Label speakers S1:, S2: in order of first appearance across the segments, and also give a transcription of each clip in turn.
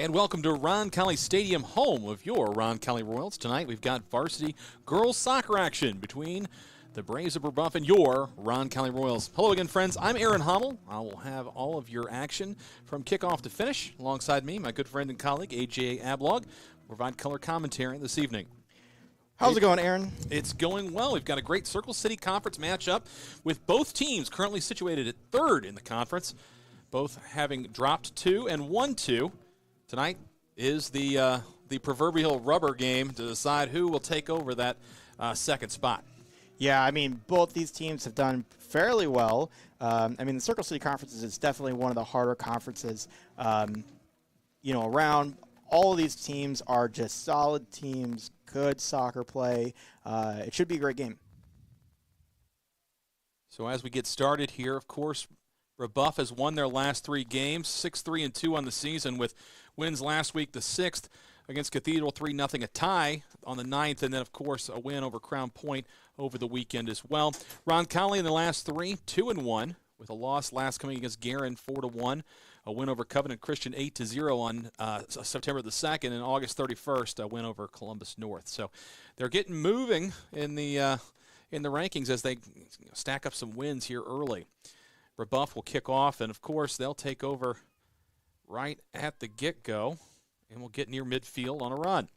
S1: And welcome to Roncalli Stadium, home of your Roncalli Royals. Tonight we've got varsity girls soccer action between the Braves of Brebeuf and your Roncalli Royals. Hello again, friends. I'm Aaron Hummel. I will have all of your action from kickoff to finish. Alongside me, my good friend and colleague, AJ Ablog, will provide color commentary this evening.
S2: How's it going, Aaron?
S1: It's going well. We've got a great Circle City Conference matchup with both teams currently situated at third in the conference, both having dropped 2 and won 2. Tonight is the proverbial rubber game to decide who will take over that second spot.
S2: Yeah, I mean, both these teams have done fairly well. The Circle City Conference is definitely one of the harder conferences, around. All of these teams are just solid teams, good soccer play. It should be a great game.
S1: So as we get started here, of course, Brebeuf has won their last 3 games, 6-3-2 on the season, with wins last week, the 6th against Cathedral, 3-0, a tie on the 9th, and then, of course, a win over Crown Point over the weekend as well. Roncalli in the last 3, 2-1, with a loss last coming against Guerin, 4-1, a win over Covenant Christian, 8-0 on September the 2nd, and August 31st, a win over Columbus North. So they're getting moving in the rankings as they stack up some wins here early. Brebeuf will kick off, and, of course, they'll take over right at the get-go, and we'll get near midfield on a run.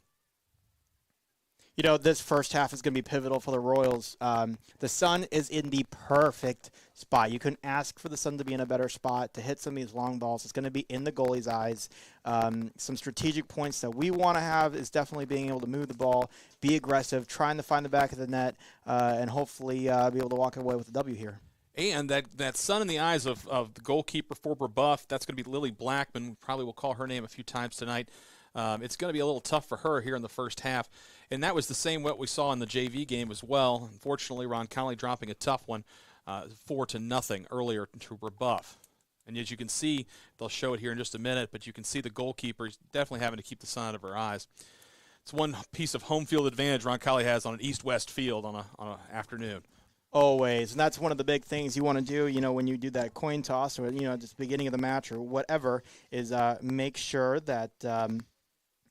S2: You know, this first half is going to be pivotal for the Royals. The sun is in the perfect spot. You couldn't ask for the sun to be in a better spot to hit some of these long balls. It's going to be in the goalie's eyes. Some strategic points that we want to have is definitely being able to move the ball, be aggressive, trying to find the back of the net, and hopefully be able to walk away with a W here.
S1: And that sun in the eyes of the goalkeeper for Brebeuf, that's going to be Lily Blackman. Probably will call her name a few times tonight. It's going to be a little tough for her here in the first half. And that was the same what we saw in the JV game as well. Unfortunately, Roncalli dropping a tough one, 4-0 earlier to Brebeuf. And as you can see, they'll show it here in just a minute, but you can see the goalkeeper is definitely having to keep the sun out of her eyes. It's one piece of home field advantage Roncalli has on an east-west field on an afternoon.
S2: Always, and that's one of the big things you want to do, when you do that coin toss or, just the beginning of the match or whatever, is make sure that,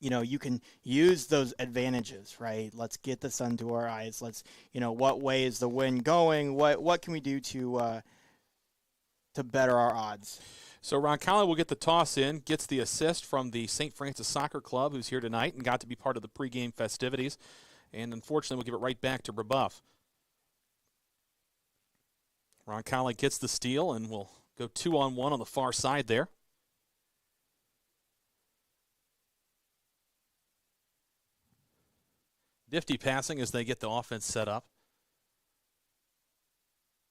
S2: you can use those advantages, right? Let's get the sun to our eyes. Let's, what way is the wind going? What can we do to better our odds?
S1: So Roncalli will get the toss in, gets the assist from the St. Francis Soccer Club, who's here tonight and got to be part of the pregame festivities. And unfortunately, we'll give it right back to Brebeuf. Roncalli gets the steal and will go 2-on-1 on the far side there. Nifty passing as they get the offense set up.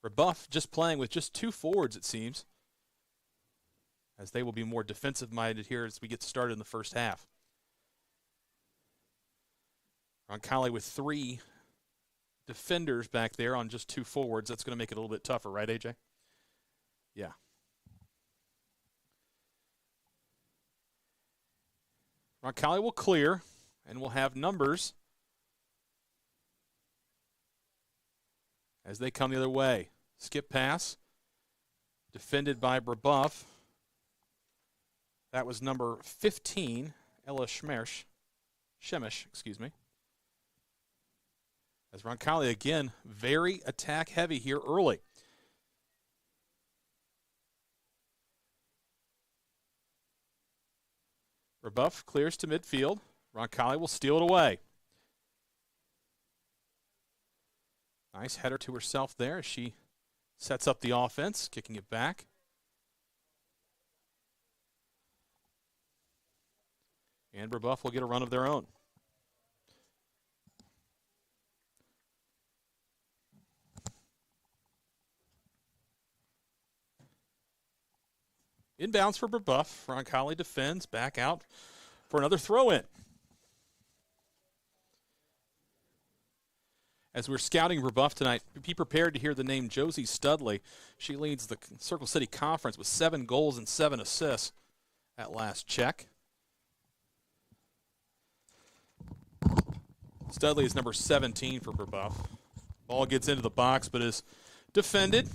S1: Brebeuf just playing with just 2 forwards, it seems, as they will be more defensive-minded here as we get started in the first half. Roncalli with 3 defenders back there on just 2 forwards. That's going to make it a little bit tougher, right, AJ? Yeah. Roncalli will clear, and we'll have numbers as they come the other way. Skip pass, defended by Brebeuf. That was number 15, Ella Shemish, As Roncalli, again, very attack-heavy here early. Brebeuf clears to midfield. Roncalli will steal it away. Nice header to herself there as she sets up the offense, kicking it back. And Brebeuf will get a run of their own. Inbounds for Brebeuf. Roncalli defends, back out for another throw-in. As we're scouting Brebeuf tonight, be prepared to hear the name Josie Studley. She leads the Circle City Conference with 7 goals and 7 assists at last check. Studley is number 17 for Brebeuf. Ball gets into the box but is defended.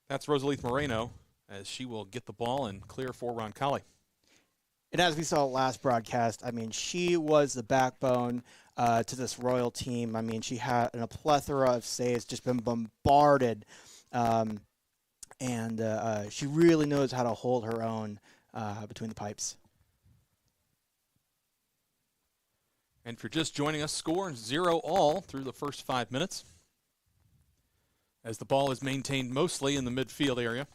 S1: That's Rosalith Moreno as she will get the ball and clear for Roncalli.
S2: And as we saw last broadcast, I mean, she was the backbone to this Royal team. I mean, she had a plethora of saves, just been bombarded. Um, and she really knows how to hold her own between the pipes.
S1: And if you're just joining us, score 0-all through the first 5 minutes, as the ball is maintained mostly in the midfield area.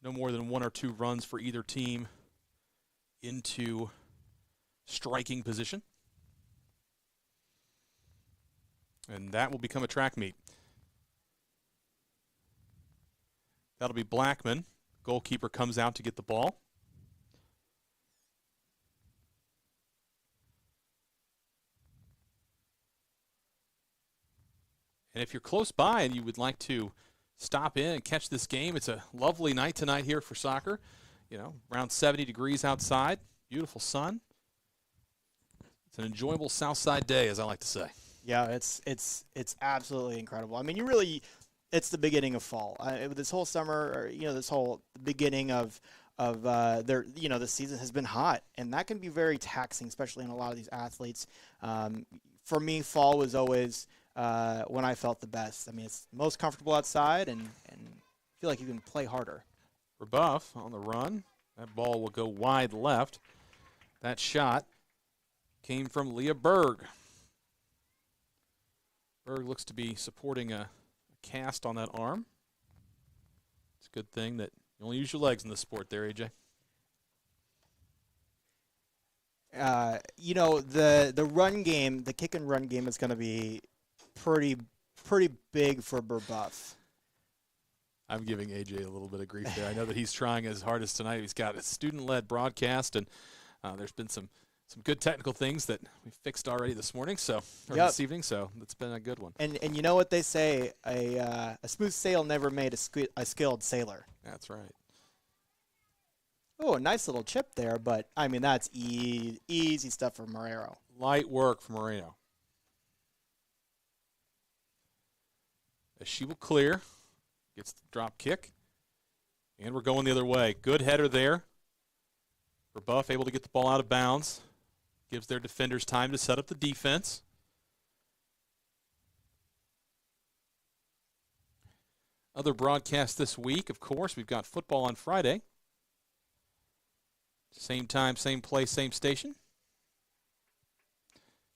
S1: No more than 1 or 2 runs for either team into striking position. And that will become a track meet. That'll be Blackman. Goalkeeper comes out to get the ball. And if you're close by and you would like to stop in and catch this game, it's a lovely night tonight here for soccer. You know, around 70 degrees outside, beautiful sun. It's an enjoyable Southside day, as I like to say.
S2: Yeah, it's absolutely incredible. I mean, it's the beginning of fall. This whole summer, this whole beginning of this season has been hot, and that can be very taxing, especially in a lot of these athletes. For me, fall was always when I felt the best. I mean, it's most comfortable outside, and feel like you can play harder.
S1: Brebeuf on the run. That ball will go wide left. That shot came from Leah Berg. Berg looks to be supporting a cast on that arm. It's a good thing that you only use your legs in this sport there, AJ.
S2: The run game, the kick and run game is going to be pretty big for Brebeuf.
S1: I'm giving AJ a little bit of grief there. I know that he's trying his hardest tonight. He's got a student-led broadcast, and there's been some good technical things that we fixed already this morning, this evening, so it's been a good one.
S2: And you know what they say, a smooth sail never made a skilled sailor.
S1: That's right.
S2: Oh, a nice little chip there, but, I mean, that's easy stuff for Marrero.
S1: Light work for Moreno. As she will clear, gets the drop kick, and we're going the other way. Good header there. Brebeuf able to get the ball out of bounds. Gives their defenders time to set up the defense. Other broadcasts this week, of course, we've got football on Friday. Same time, same place, same station.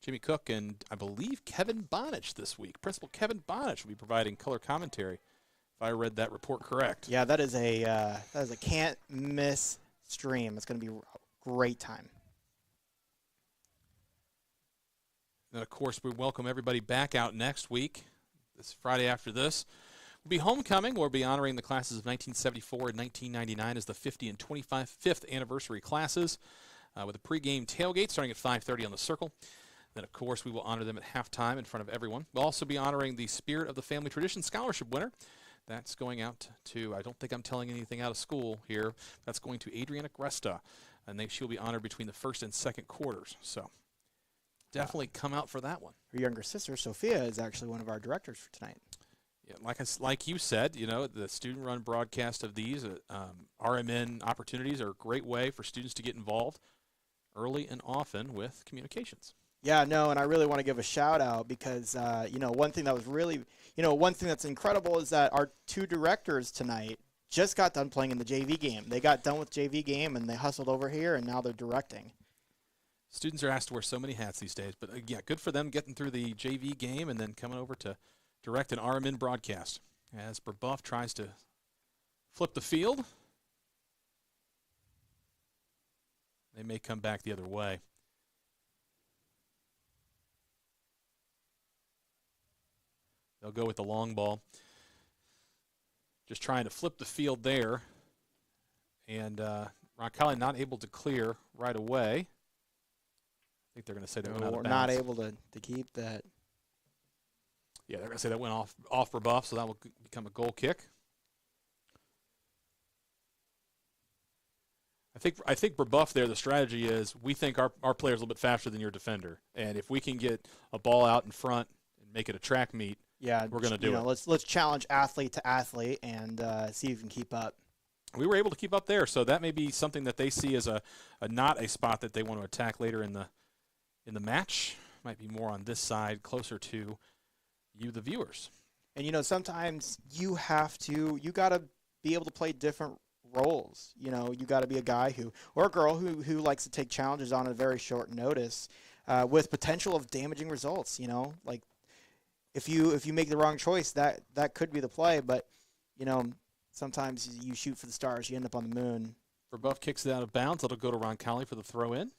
S1: Jimmy Cook and, I believe, Kevin Bonich this week. Principal Kevin Bonich will be providing color commentary, if I read that report correct.
S2: Yeah, that is a can't-miss stream. It's going to be a great time.
S1: And, of course, we welcome everybody back out next week. This Friday after this will be homecoming. We'll be honoring the classes of 1974 and 1999 as the 50 and 25th anniversary classes with a pregame tailgate starting at 5:30 on the Circle. Then, of course, we will honor them at halftime in front of everyone. We'll also be honoring the Spirit of the Family Tradition Scholarship winner. That's going out to, I don't think I'm telling anything out of school here, that's going to Adriana Gresta, and she'll be honored between the first and second quarters. So definitely come out for that one.
S2: Her younger sister, Sophia, is actually one of our directors for tonight.
S1: Yeah, like you said, the student-run broadcast of these RMN opportunities are a great way for students to get involved early and often with communications.
S2: Yeah, no, and I really want to give a shout out because, one thing that was really, one thing that's incredible is that our 2 directors tonight just got done playing in the JV game. They got done with JV game and they hustled over here and now they're directing.
S1: Students are asked to wear so many hats these days, but yeah, good for them getting through the JV game and then coming over to direct an RMN broadcast as Brebeuf tries to flip the field. They may come back the other way. They'll go with the long ball. Just trying to flip the field there. And Roncalli not able to clear right away. I think they're going to say that went out of bounds.
S2: Not able to keep that.
S1: Yeah, they're going to say that went off Brebeuf, so that will become a goal kick. I think Brebeuf there, the strategy is we think our player's a little bit faster than your defender. And if we can get a ball out in front and make it a track meet,
S2: yeah,
S1: we're going to do it.
S2: Let's challenge athlete to athlete and see if you can keep up.
S1: We were able to keep up there, so that may be something that they see as a not a spot that they want to attack later in the match. Might be more on this side, closer to you, the viewers.
S2: And sometimes you got to be able to play different roles. You got to be a guy or a girl who likes to take challenges on a very short notice, with potential of damaging results. Like if you make the wrong choice, that could be the play. But sometimes you shoot for the stars, you end up on the moon.
S1: Brebeuf kicks it out of bounds. It'll go to Roncalli for the throw in.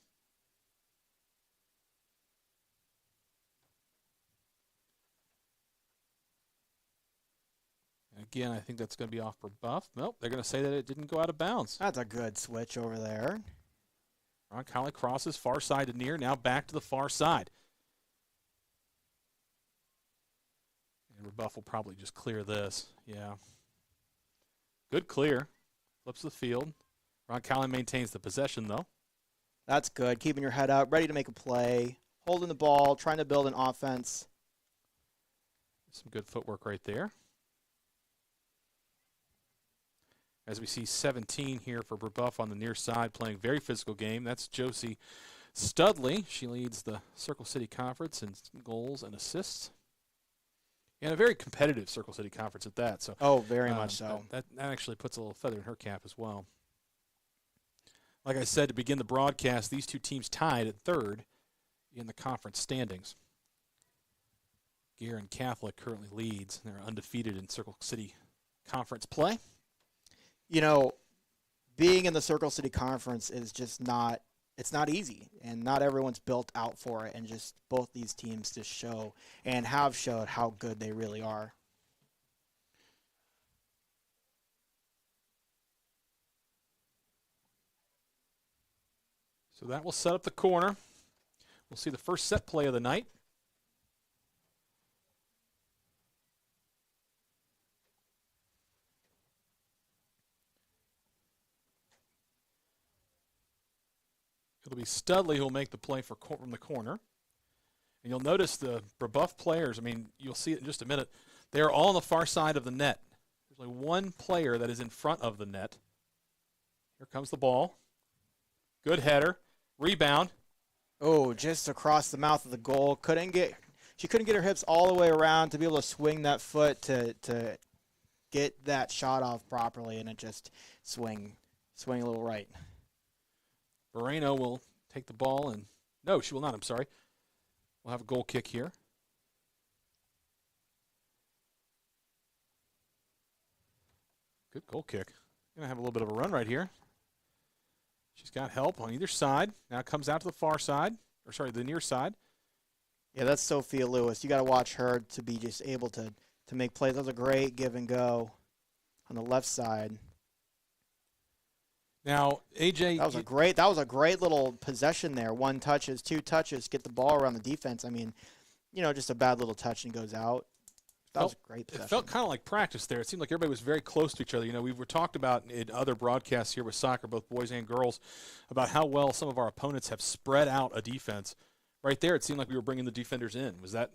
S1: Again, I think that's going to be off Brebeuf. Nope, they're going to say that it didn't go out of bounds.
S2: That's a good switch over there.
S1: Roncalli crosses far side to near, now back to the far side. And Brebeuf will probably just clear this. Yeah. Good clear. Flips the field. Roncalli maintains the possession, though.
S2: That's good. Keeping your head up, ready to make a play, holding the ball, trying to build an offense.
S1: Some good footwork right there. As we see 17 here for Brebeuf on the near side, playing very physical game. That's Josie Studley. She leads the Circle City Conference in goals and assists. And a very competitive Circle City Conference at that. So,
S2: very much so.
S1: That actually puts a little feather in her cap as well. Like I said to begin the broadcast, these two teams tied at third in the conference standings. Guerin Catholic currently leads. They're undefeated in Circle City Conference play.
S2: Being in the Circle City Conference is just it's not easy, and not everyone's built out for it, and just both these teams just show and have showed how good they really are.
S1: So that will set up the corner. We'll see the first set play of the night. It'll be Studley who will make the play from the corner. And you'll notice the Brebeuf players, you'll see it in just a minute, they're all on the far side of the net. There's only one player that is in front of the net. Here comes the ball. Good header. Rebound.
S2: Oh, just across the mouth of the goal. She couldn't get her hips all the way around to be able to swing that foot to get that shot off properly, and it just swing a little right.
S1: Moreno will take the ball, and no, she will not. I'm sorry. We'll have a goal kick here. Good goal kick. Going to have a little bit of a run right here. She's got help on either side. Now comes out to the far side, the near side.
S2: Yeah, that's Sophia Lewis. You got to watch her to be just able to make plays. That was a great give and go on the left side.
S1: Now, AJ,
S2: that was a great little possession there. 1 touches, 2 touches, get the ball around the defense. Just a bad little touch and goes out. That was a great possession.
S1: It felt kind of like practice there. It seemed like everybody was very close to each other. We were talked about in other broadcasts here with soccer, both boys and girls, about how well some of our opponents have spread out a defense. Right there, it seemed like we were bringing the defenders in. Was that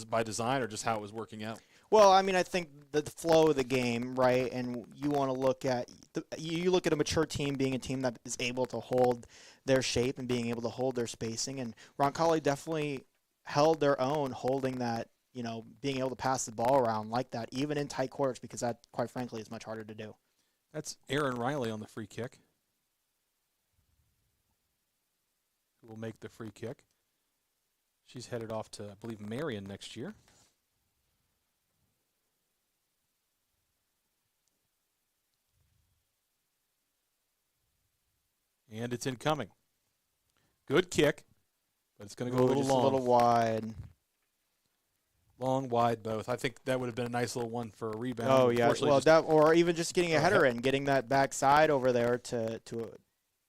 S1: by design or just how it was working out?
S2: Well, I think the flow of the game, right, and you want to look at a mature team being a team that is able to hold their shape and being able to hold their spacing, and Roncalli definitely held their own holding that, being able to pass the ball around like that, even in tight quarters, because that, quite frankly, is much harder to do.
S1: That's Erin Riley on the free kick, who will make the free kick. She's headed off to, I believe, Marion next year. And it's incoming. Good kick, but it's going to go a little long.
S2: A little wide.
S1: Long, wide, both. I think that would have been a nice little one for a rebound.
S2: Oh, yeah. Well, or even just getting a header in, getting that backside over there to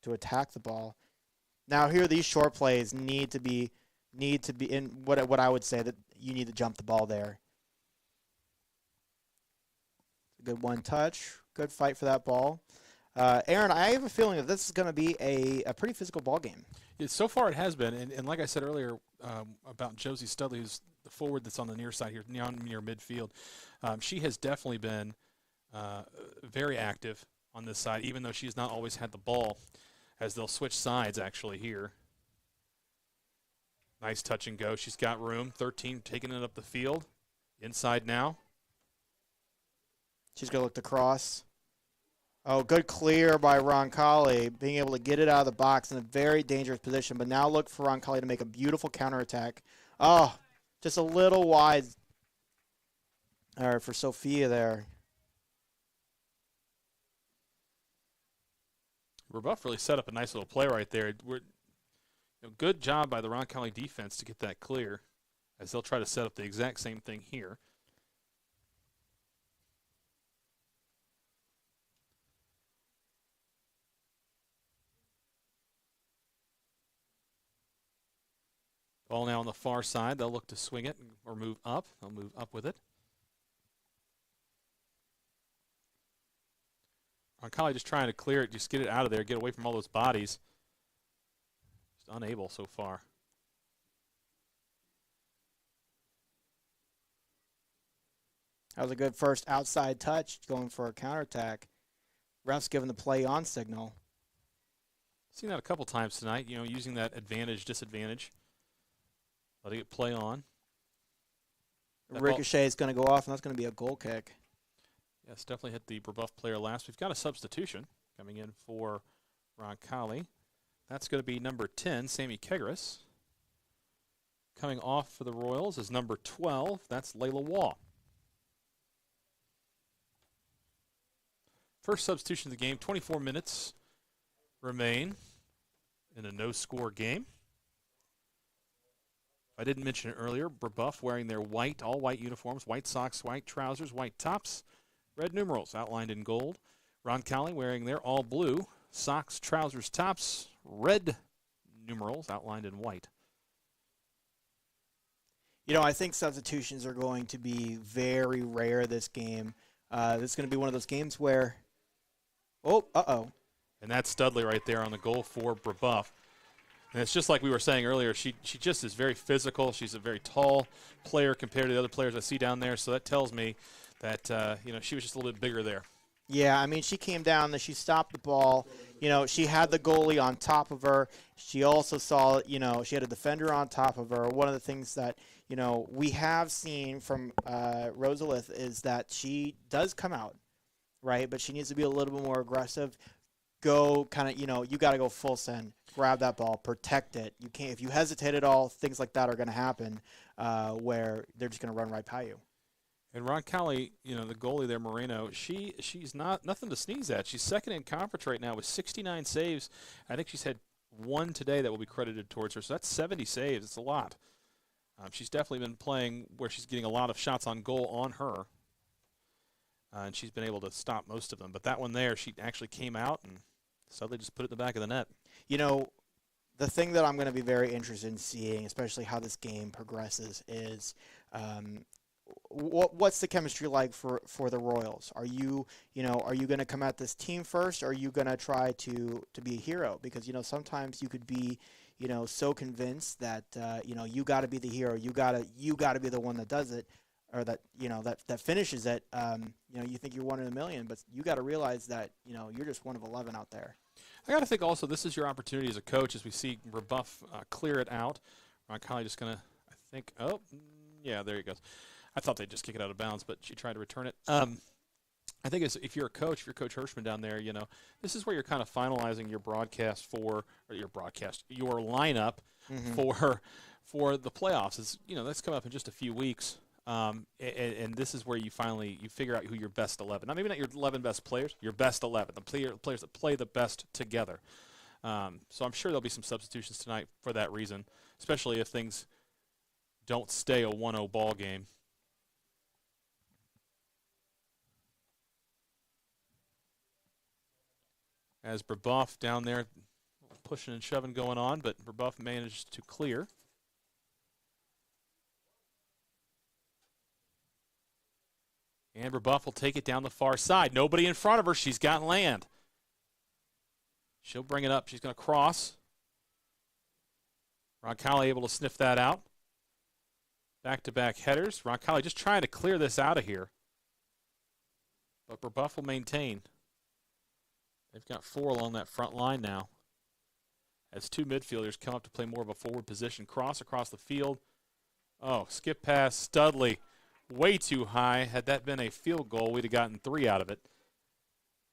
S2: attack the ball. Now, here, these short plays need to be in what I would say that you need to jump the ball there. Good one touch. Good fight for that ball. Aaron, I have a feeling that this is going to be a pretty physical ball game.
S1: So far it has been, and like I said earlier about Josie Studley, who's the forward that's on the near side here, near midfield, she has definitely been very active on this side, even though she's not always had the ball, as they'll switch sides actually here. Nice touch and go. She's got room. 13 taking it up the field. Inside now.
S2: She's going to look to cross. Oh, good clear by Roncalli, being able to get it out of the box in a very dangerous position. But now look for Roncalli to make a beautiful counterattack. Oh, just a little wide. All right, for Sophia there.
S1: Brebeuf really set up a nice little play right there. Good job by the Roncalli defense to get that clear, as they'll try to set up the exact same thing here. Ball now on the far side. They'll look to swing it or move up. They'll move up with it. Roncalli just trying to clear it, just get it out of there, get away from all those bodies. Just unable so far.
S2: That was a good first outside touch, going for a counterattack. Ref's giving the play on signal.
S1: Seen that a couple times tonight, using that advantage, disadvantage. Letting it play on.
S2: Ricochet is going to go off, and that's going to be a goal kick.
S1: Yes, definitely hit the Brebeuf player last. We've got a substitution coming in for Roncalli. That's going to be number 10, Sammy Kegris. Coming off for the Royals is number 12. That's Layla Waugh. First substitution of the game, 24 minutes remain in a no-score game. I didn't mention it earlier, Brebeuf wearing their all-white uniforms, white socks, white trousers, white tops, red numerals outlined in gold. Roncalli wearing their all-blue socks, trousers, tops, red numerals outlined in white.
S2: I think substitutions are going to be very rare this game. This is going to be one of those games where,
S1: And that's Studley right there on the goal for Brebeuf. And it's just like we were saying earlier, she just is very physical. She's a very tall player compared to the other players I see down there. So that tells me that, she was just a little bit bigger there.
S2: Yeah, I mean, she came down, she stopped the ball. She had the goalie on top of her. She also saw, she had a defender on top of her. One of the things that, we have seen from Rosalith is that she does come out, right? But she needs to be a little bit more aggressive. Go kind of, you got to go full send. Grab that ball, protect it. You can't, if you hesitate at all, things like that are going to happen where they're just going to run right by you.
S1: And Roncalli, the goalie there, Moreno, she's nothing to sneeze at. She's second in conference right now with 69 saves. I think she's had one today that will be credited towards her. So that's 70 saves. It's a lot. She's definitely been playing where she's getting a lot of shots on goal on her. And she's been able to stop most of them. But that one there, she actually came out and suddenly just put it in the back of the net.
S2: The thing that I'm going to be very interested in seeing, especially how this game progresses, is what's the chemistry like for the Royals? Are you going to come at this team first, or are you going to try to be a hero? Because sometimes you could be so convinced that you got to be the hero, you got to be the one that does it, or that that finishes it. You think you're one in a million, but you got to realize that you're just one of 11 out there.
S1: I got to think also this is your opportunity as a coach as we see Brebeuf clear it out. Roncalli just going to, I think, yeah, there he goes. I thought they'd just kick it out of bounds, but she tried to return it. I think if you're a coach, if you're Coach Hirschman down there, this is where you're kind of finalizing your your lineup for the playoffs. That's coming up in just a few weeks. And this is where you figure out who your best 11. Now, maybe not your 11 best players, your best 11, the players that play the best together. So I'm sure there'll be some substitutions tonight for that reason, especially if things don't stay a 1-0 ball game. As Brebeuf down there pushing and shoving going on, but Brebeuf managed to clear. And Brebeuf will take it down the far side. Nobody in front of her. She's got land. She'll bring it up. She's going to cross. Roncalli able to sniff that out. Back-to-back headers. Roncalli just trying to clear this out of here. But Brebeuf will maintain. They've got 4 along that front line now. As 2 midfielders come up to play more of a forward position. Cross across the field. Oh, skip pass, Studley. Way too high. Had that been a field goal, we'd have gotten 3 out of it.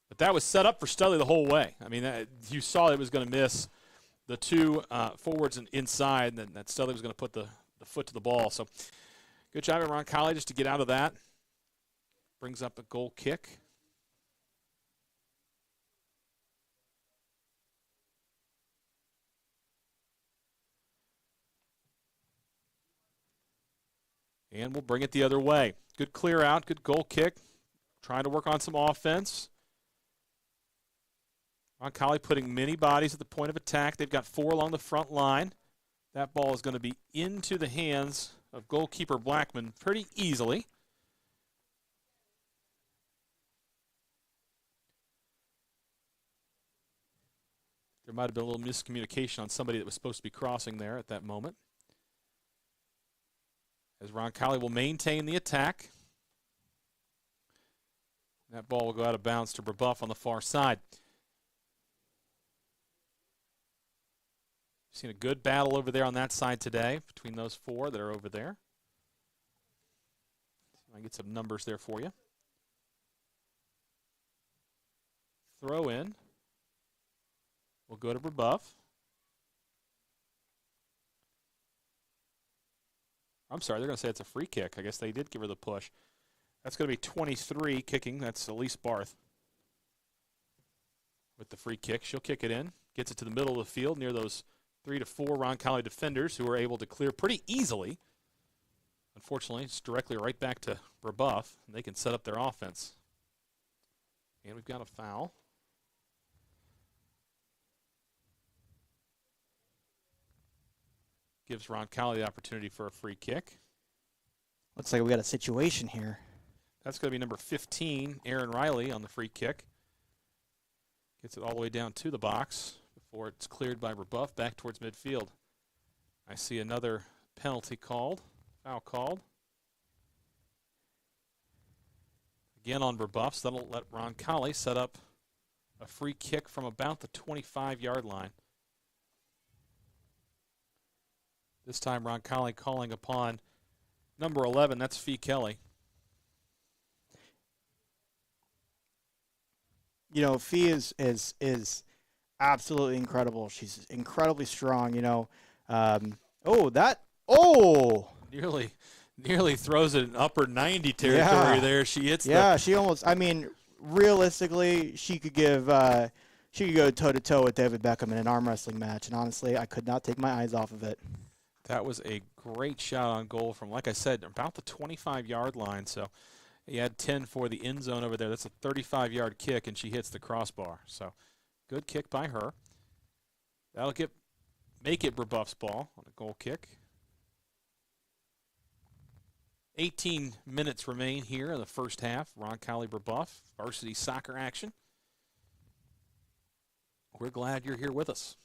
S1: But that was set up for Studley the whole way. I mean, you saw it was going to miss the 2 forwards and inside, and that Studley was going to put the foot to the ball. So good job at Roncalli just to get out of that. Brings up a goal kick. And we'll bring it the other way. Good clear out, good goal kick. Trying to work on some offense. Roncalli putting many bodies at the point of attack. They've got 4 along the front line. That ball is going to be into the hands of goalkeeper Blackman pretty easily. There might have been a little miscommunication on somebody that was supposed to be crossing there at that moment. As Roncalli will maintain the attack. That ball will go out of bounds to Brebeuf on the far side. Seen a good battle over there on that side today between those 4 that are over there. I get some numbers there for you. Throw in. We'll go to Brebeuf. I'm sorry, they're going to say it's a free kick. I guess they did give her the push. That's going to be 23 kicking. That's Elise Barth with the free kick. She'll kick it in. Gets it to the middle of the field near those 3 to 4 Roncalli defenders who are able to clear pretty easily. Unfortunately, it's directly right back to Brebeuf, and they can set up their offense. And we've got a foul. Gives Roncalli the opportunity for a free kick.
S2: Looks like we got a situation here.
S1: That's going to be number 15, Aaron Riley, on the free kick. Gets it all the way down to the box before it's cleared by Brebeuf back towards midfield. I see another penalty called, foul called. Again on Brebeuf, so that'll let Roncalli set up a free kick from about the 25-yard line. This time Roncalli calling upon number 11, that's Fee Kelly.
S2: You know, Fee is absolutely incredible. She's incredibly strong, you know.
S1: Nearly throws it in upper 90 territory there. She hits
S2: she almost, I mean, realistically, she could go toe-to-toe with David Beckham in an arm wrestling match, and honestly, I could not take my eyes off of it.
S1: That was a great shot on goal from, like I said, about the 25-yard line. So he had 10 for the end zone over there. That's a 35-yard kick, and she hits the crossbar. So good kick by her. That'll make it Brebeuf's ball on a goal kick. 18 minutes remain here in the first half. Roncalli Brebeuf, varsity soccer action. We're glad you're here with us.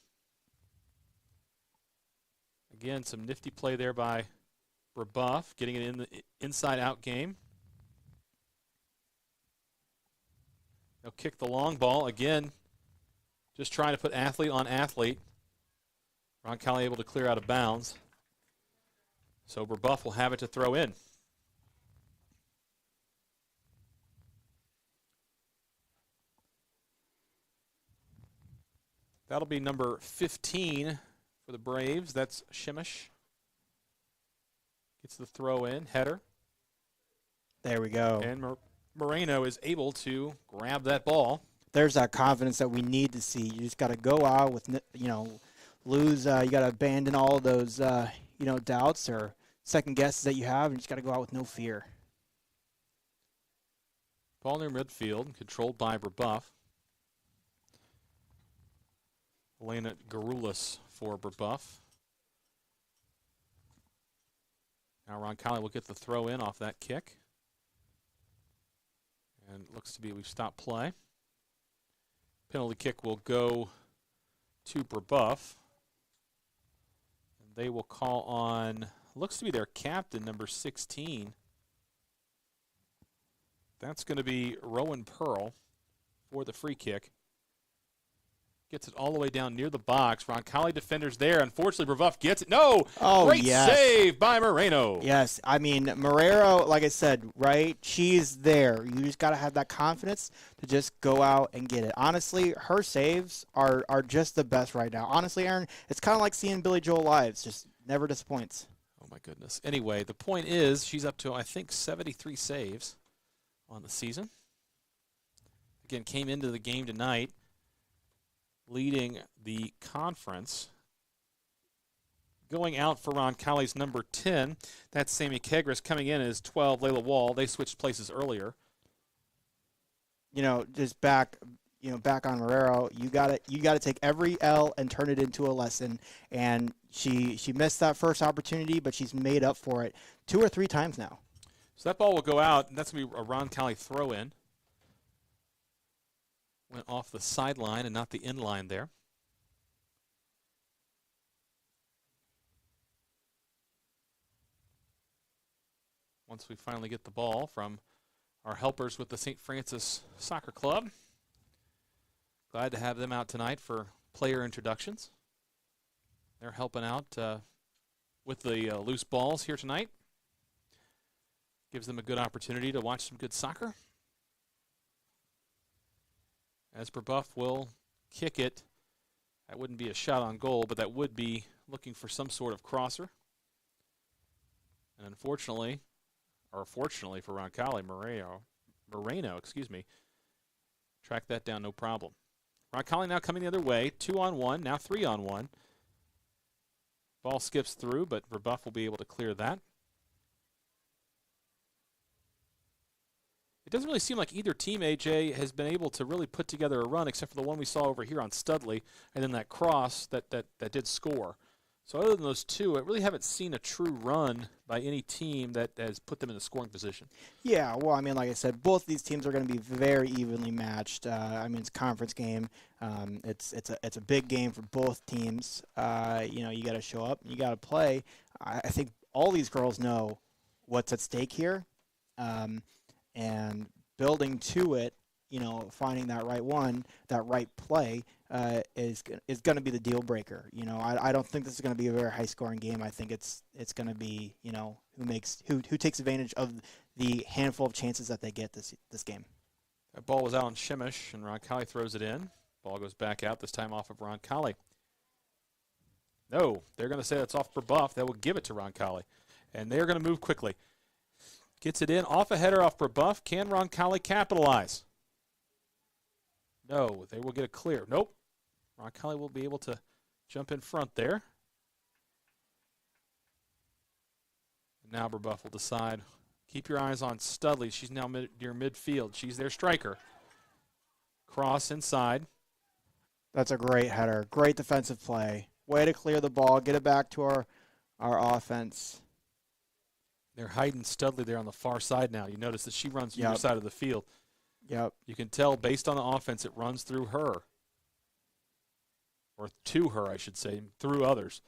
S1: Again, some nifty play there by Brebeuf, getting it in the inside-out game. They'll kick the long ball. Again, just trying to put athlete on athlete. Roncalli able to clear out of bounds. So Brebeuf will have it to throw in. That'll be number 15 for the Braves. That's Shimish. Gets the throw in, header.
S2: There we go.
S1: And Moreno is able to grab that ball.
S2: There's that confidence that we need to see. You just got to go out with, you got to abandon all of those, doubts or second guesses that you have, and you just got to go out with no fear.
S1: Ball near midfield, controlled by Brebeuf. Elena Garulis for Brebeuf. Now Roncalli will get the throw in off that kick. And it looks to be we've stopped play. Penalty kick will go to Brebeuf. And they will call on, looks to be their captain, number 16. That's going to be Rowan Pearl for the free kick. Gets it all the way down near the box. Roncalli defenders there. Unfortunately, Brebeuf gets it. No!
S2: Oh,
S1: Great
S2: yes.
S1: save by Moreno.
S2: Yes, I mean, Marrero, like I said, right, she's there. You just got to have that confidence to just go out and get it. Honestly, her saves are just the best right now. Honestly, Aaron, it's kind of like seeing Billy Joel live. It's just never disappoints.
S1: Oh, my goodness. Anyway, the point is she's up to, I think, 73 saves on the season. Again, came into the game tonight leading the conference. Going out for Roncalli's number 10, that's Sammy Kegris. Coming in as 12, Layla Wall. They switched places earlier.
S2: Just back on Marrero, you gotta take every L and turn it into a lesson. And she missed that first opportunity, but she's made up for it 2 or 3 times now.
S1: So that ball will go out, and that's going to be a Roncalli throw-in. Went off the sideline and not the in line there. Once we finally get the ball from our helpers with the St. Francis Soccer Club. Glad to have them out tonight for player introductions. They're helping out with the loose balls here tonight. Gives them a good opportunity to watch some good soccer. As Brebeuf will kick it. That wouldn't be a shot on goal, but that would be looking for some sort of crosser. And unfortunately, or fortunately for Roncalli, Moreno, track that down no problem. Roncalli now coming the other way, 2-on-1, now 3-on-1. Ball skips through, but Brebeuf will be able to clear that. It doesn't really seem like either team, AJ, has been able to really put together a run except for the one we saw over here on Studley and then that cross that did score. So other than those two, I really haven't seen a true run by any team that has put them in the scoring position.
S2: Yeah, well, I mean, like I said, both these teams are going to be very evenly matched. I mean, it's a conference game. It's a big game for both teams. You got to show up, you got to play. I think all these girls know what's at stake here. And building to it, finding that right one, that right play is going to be the deal breaker. I don't think this is going to be a very high scoring game. I think it's going to be who takes advantage of the handful of chances that they get this game.
S1: That ball was out on Shimish, and Roncalli throws it in. Ball goes back out, this time off of Roncalli. No, they're going to say that's off Brebeuf. They will give it to Roncalli, and they're going to move quickly. Gets it in, off a header off Brebeuf. Can Roncalli capitalize? No, they will get a clear. Nope. Roncalli will be able to jump in front there. And now Brebeuf will decide. Keep your eyes on Studley. She's now near midfield. She's their striker. Cross inside.
S2: That's a great header. Great defensive play. Way to clear the ball. Get it back to our offense.
S1: They're hiding Studley there on the far side now. You notice that she runs to your side of the field.
S2: Yep.
S1: You can tell based on the offense it runs through her. Or to her, I should say, through others.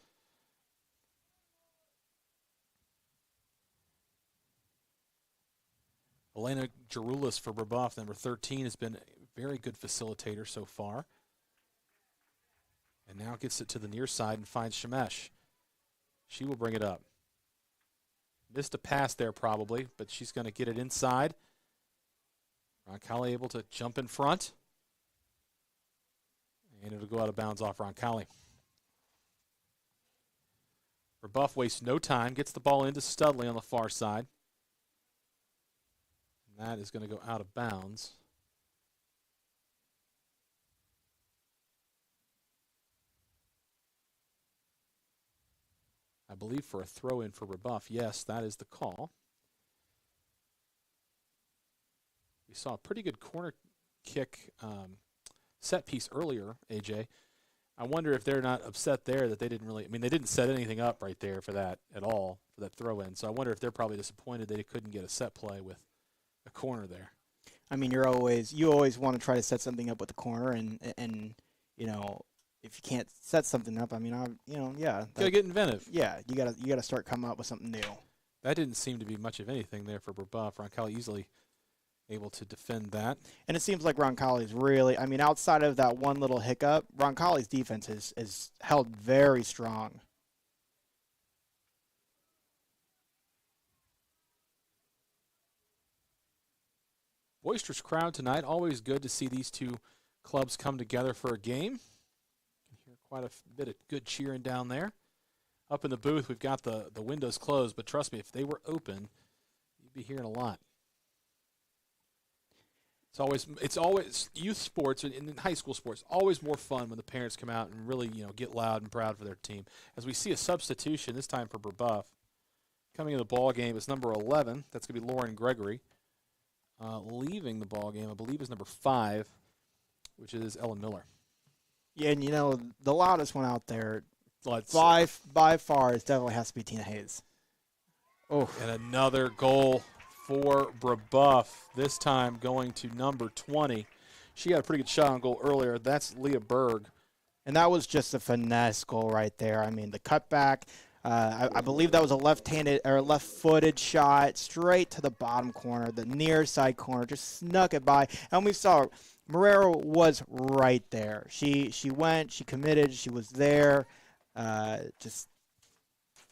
S1: Elena Geroulis for Brebeuf, number 13, has been a very good facilitator so far. And now gets it to the near side and finds Shemesh. She will bring it up. Missed a pass there probably, but she's going to get it inside. Roncalli able to jump in front. And it'll go out of bounds off Roncalli. Brebeuf wastes no time, gets the ball into Studley on the far side. And that is going to go out of bounds. I believe for a throw-in for Brebeuf. Yes, that is the call. We saw a pretty good corner kick set piece earlier, AJ. I wonder if they're not upset there that they didn't really, they didn't set anything up right there for that at all, for that throw-in. So I wonder if they're probably disappointed they couldn't get a set play with a corner there.
S2: I mean, you always want to try to set something up with the corner, and if you can't set something up,
S1: Gotta get inventive.
S2: Yeah, you gotta start coming up with something new.
S1: That didn't seem to be much of anything there for Brebeuf. Roncalli easily able to defend that.
S2: And it seems like Roncalli's really, I mean, outside of that one little hiccup, Roncalli's defense is held very strong.
S1: Boisterous crowd tonight. Always good to see these two clubs come together for a game. You can hear quite a bit of good cheering down there. Up in the booth, we've got the windows closed, but trust me, if they were open, you'd be hearing a lot. It's always youth sports and in high school sports, always more fun when the parents come out and really, get loud and proud for their team. As we see a substitution, this time for Brebeuf. Coming in the ball game is number 11. That's going to be Lauren Gregory. Leaving the ball game, I believe, is number 5, which is Ellen Miller.
S2: Yeah, and the loudest one out there, by far, it definitely has to be Tina Hayes. Oh,
S1: and another goal for Brebeuf, this time going to number 20. She had a pretty good shot on goal earlier. That's Leah Berg.
S2: And that was just a finesse goal right there. I mean, the cutback, I believe that was a left-handed or left-footed shot straight to the bottom corner, the near side corner, just snuck it by. And we saw Marrero was right there. She went, she committed, she was there, just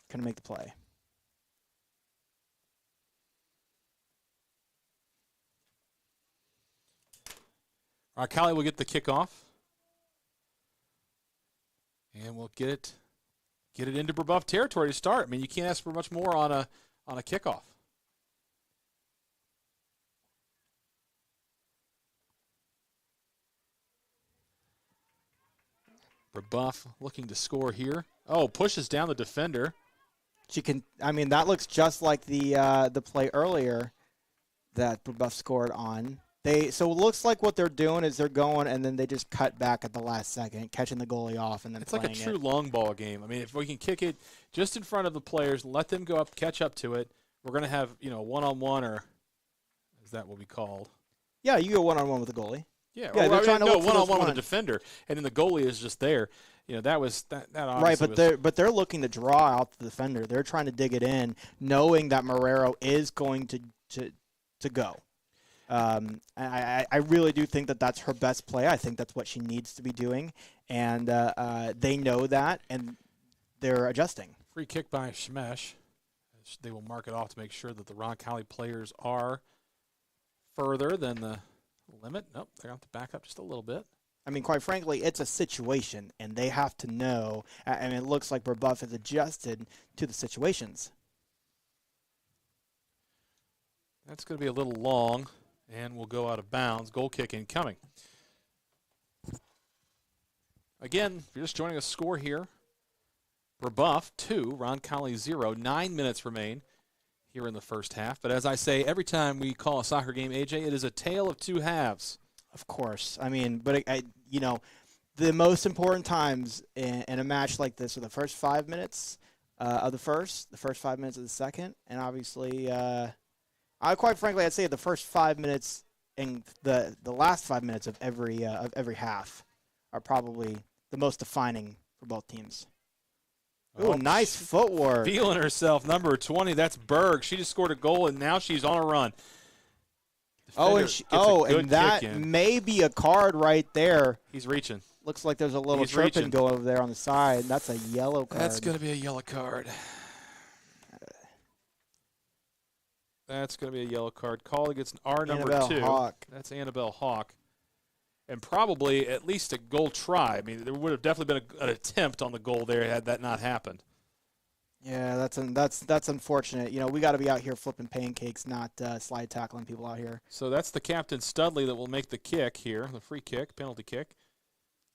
S2: couldn't make the play.
S1: Roncalli will get the kickoff. And we'll get it into Brebeuf territory to start. I mean, you can't ask for much more on a kickoff. Brebeuf looking to score here. Oh, pushes down the defender.
S2: She can. I mean, that looks just like the play earlier that Brebeuf scored on. So it looks like what they're doing is they're going and then they just cut back at the last second, catching the goalie off and then
S1: it's like a true long ball game. I mean, if we can kick it just in front of the players, let them go up, catch up to it, we're going to have, one-on-one, or is that what we called?
S2: Yeah, you go one-on-one with the goalie.
S1: Yeah, they're trying to go one-on-one with the defender, and then the goalie is just there. That obviously
S2: right, but they're looking to draw out the defender. They're trying to dig it in, knowing that Marrero is going to go. I really do think that that's her best play. I think that's what she needs to be doing, and they know that, and they're adjusting.
S1: Free kick by Schmesh. They will mark it off to make sure that the Roncalli players are further than the limit. Nope, they're going to have to back up just a little bit.
S2: I mean, quite frankly, it's a situation, and they have to know, and it looks like Brebeuf has adjusted to the situations.
S1: That's going to be a little long. And we'll go out of bounds. Goal kick incoming. Again, if you're just joining us, score here. Brebeuf 2, Roncalli 0. 9 minutes remain here in the first half. But as I say, every time we call a soccer game, AJ, it is a tale of two halves.
S2: Of course. I mean, but, the most important times in a match like this are the first 5 minutes of the first 5 minutes of the second, and obviously quite frankly, I'd say the first 5 minutes and the last 5 minutes of every half are probably the most defining for both teams. Ooh, nice footwork.
S1: Feeling herself, number 20. That's Berg. She just scored a goal, and now she's on a run.
S2: And that may be a card right there.
S1: He's reaching.
S2: Looks like there's a little tripping going over there on the side. That's a yellow card.
S1: That's going to be a yellow card. That's going to be a yellow card. Call against our number 2.
S2: Hawk.
S1: That's Annabelle Hawk. And probably at least a goal try. I mean, there would have definitely been an attempt on the goal there had that not happened.
S2: Yeah, that's unfortunate. We got to be out here flipping pancakes, not slide tackling people out here.
S1: So that's the captain Studley that will make the kick here, the free kick, penalty kick.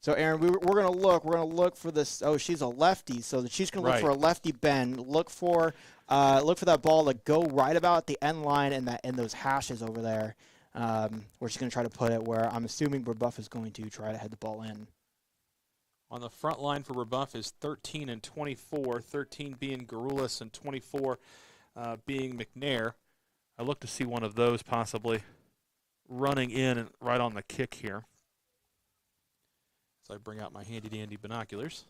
S2: So, Aaron, we're going to look. We're going to look for this. Oh, she's a lefty, so she's going to look for a lefty bend. Look for that ball to go right about the end line and those hashes over there, where she's going to try to put it. Where I'm assuming Brebeuf is going to try to head the ball in.
S1: On the front line for Brebeuf is 13 and 24, 13 being Garulis and 24 being McNair. I look to see one of those possibly running in and right on the kick here. So I bring out my handy-dandy binoculars.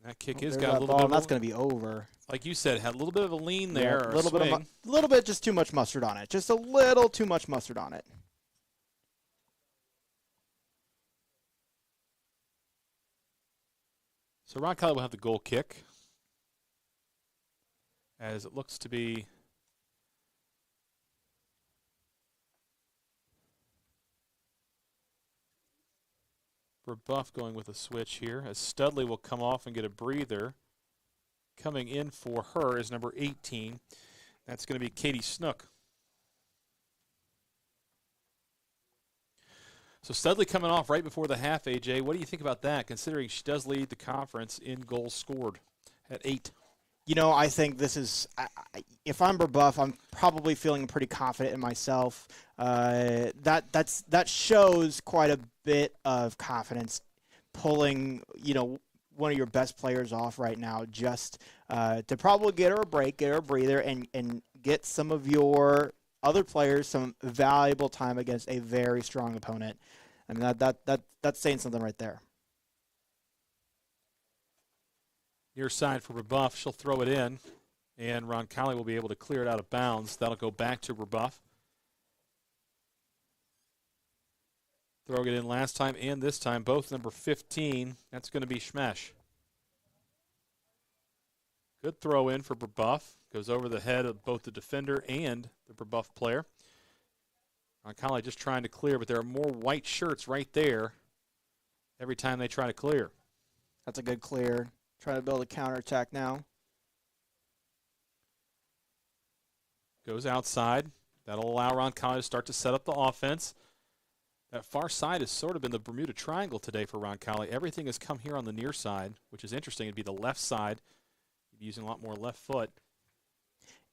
S1: That kick is
S2: There's
S1: got a
S2: that
S1: little
S2: ball,
S1: bit
S2: and
S1: of
S2: that's going to be over.
S1: like you said, had a little bit of a lean there,
S2: Yeah,
S1: or a swing.
S2: little bit, just too much mustard on it. Just a little too much mustard on it.
S1: So Roncalli will have the goal kick, as it looks to be Brebeuf going with a switch here, as Studley will come off and get a breather. Coming in for her is number 18. That's going to be Katie Snook. So Studley coming off right before the half, AJ. What do you think about that, considering she does lead the conference in goals scored at 8?
S2: You know, I think this is, if I'm Brebeuf, I'm probably feeling pretty confident in myself. That shows quite a bit of confidence, pulling, one of your best players off right now, just to probably get her a break, get her a breather, and get some of your other players some valuable time against a very strong opponent. I mean, that's saying something right there.
S1: Near side for Brebeuf. She'll throw it in, and Roncalli will be able to clear it out of bounds. That'll go back to Brebeuf. Throwing it in last time and this time, both number 15. That's going to be Schmesh. Good throw in for Brebeuf. Goes over the head of both the defender and the Brebeuf player. Roncalli just trying to clear, but there are more white shirts right there every time they try to clear.
S2: That's a good clear. Trying to build a counterattack now.
S1: Goes outside. That'll allow Roncalli to start to set up the offense. That far side has sort of been the Bermuda Triangle today for Roncalli. Everything has come here on the near side, which is interesting. It'd be the left side. You'd be using a lot more left foot.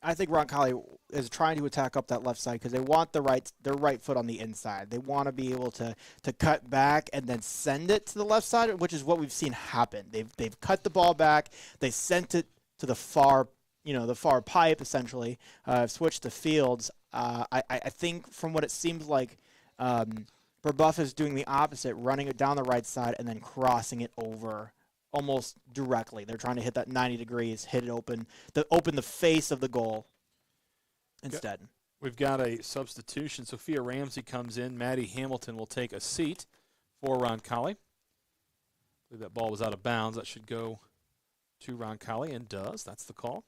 S2: I think Roncalli is trying to attack up that left side because they want their right foot on the inside. They want to be able to cut back and then send it to the left side, which is what we've seen happen. They've cut the ball back, they sent it to the far pipe essentially. Switched the fields. I think from what it seems like, Brebeuf is doing the opposite, running it down the right side and then crossing it over almost directly. They're trying to hit that 90 degrees, hit it open the face of the goal instead.
S1: We've got a substitution. Sophia Ramsey comes in. Maddie Hamilton will take a seat for Roncalli. I believe that ball was out of bounds. That should go to Roncalli, and does. That's the call.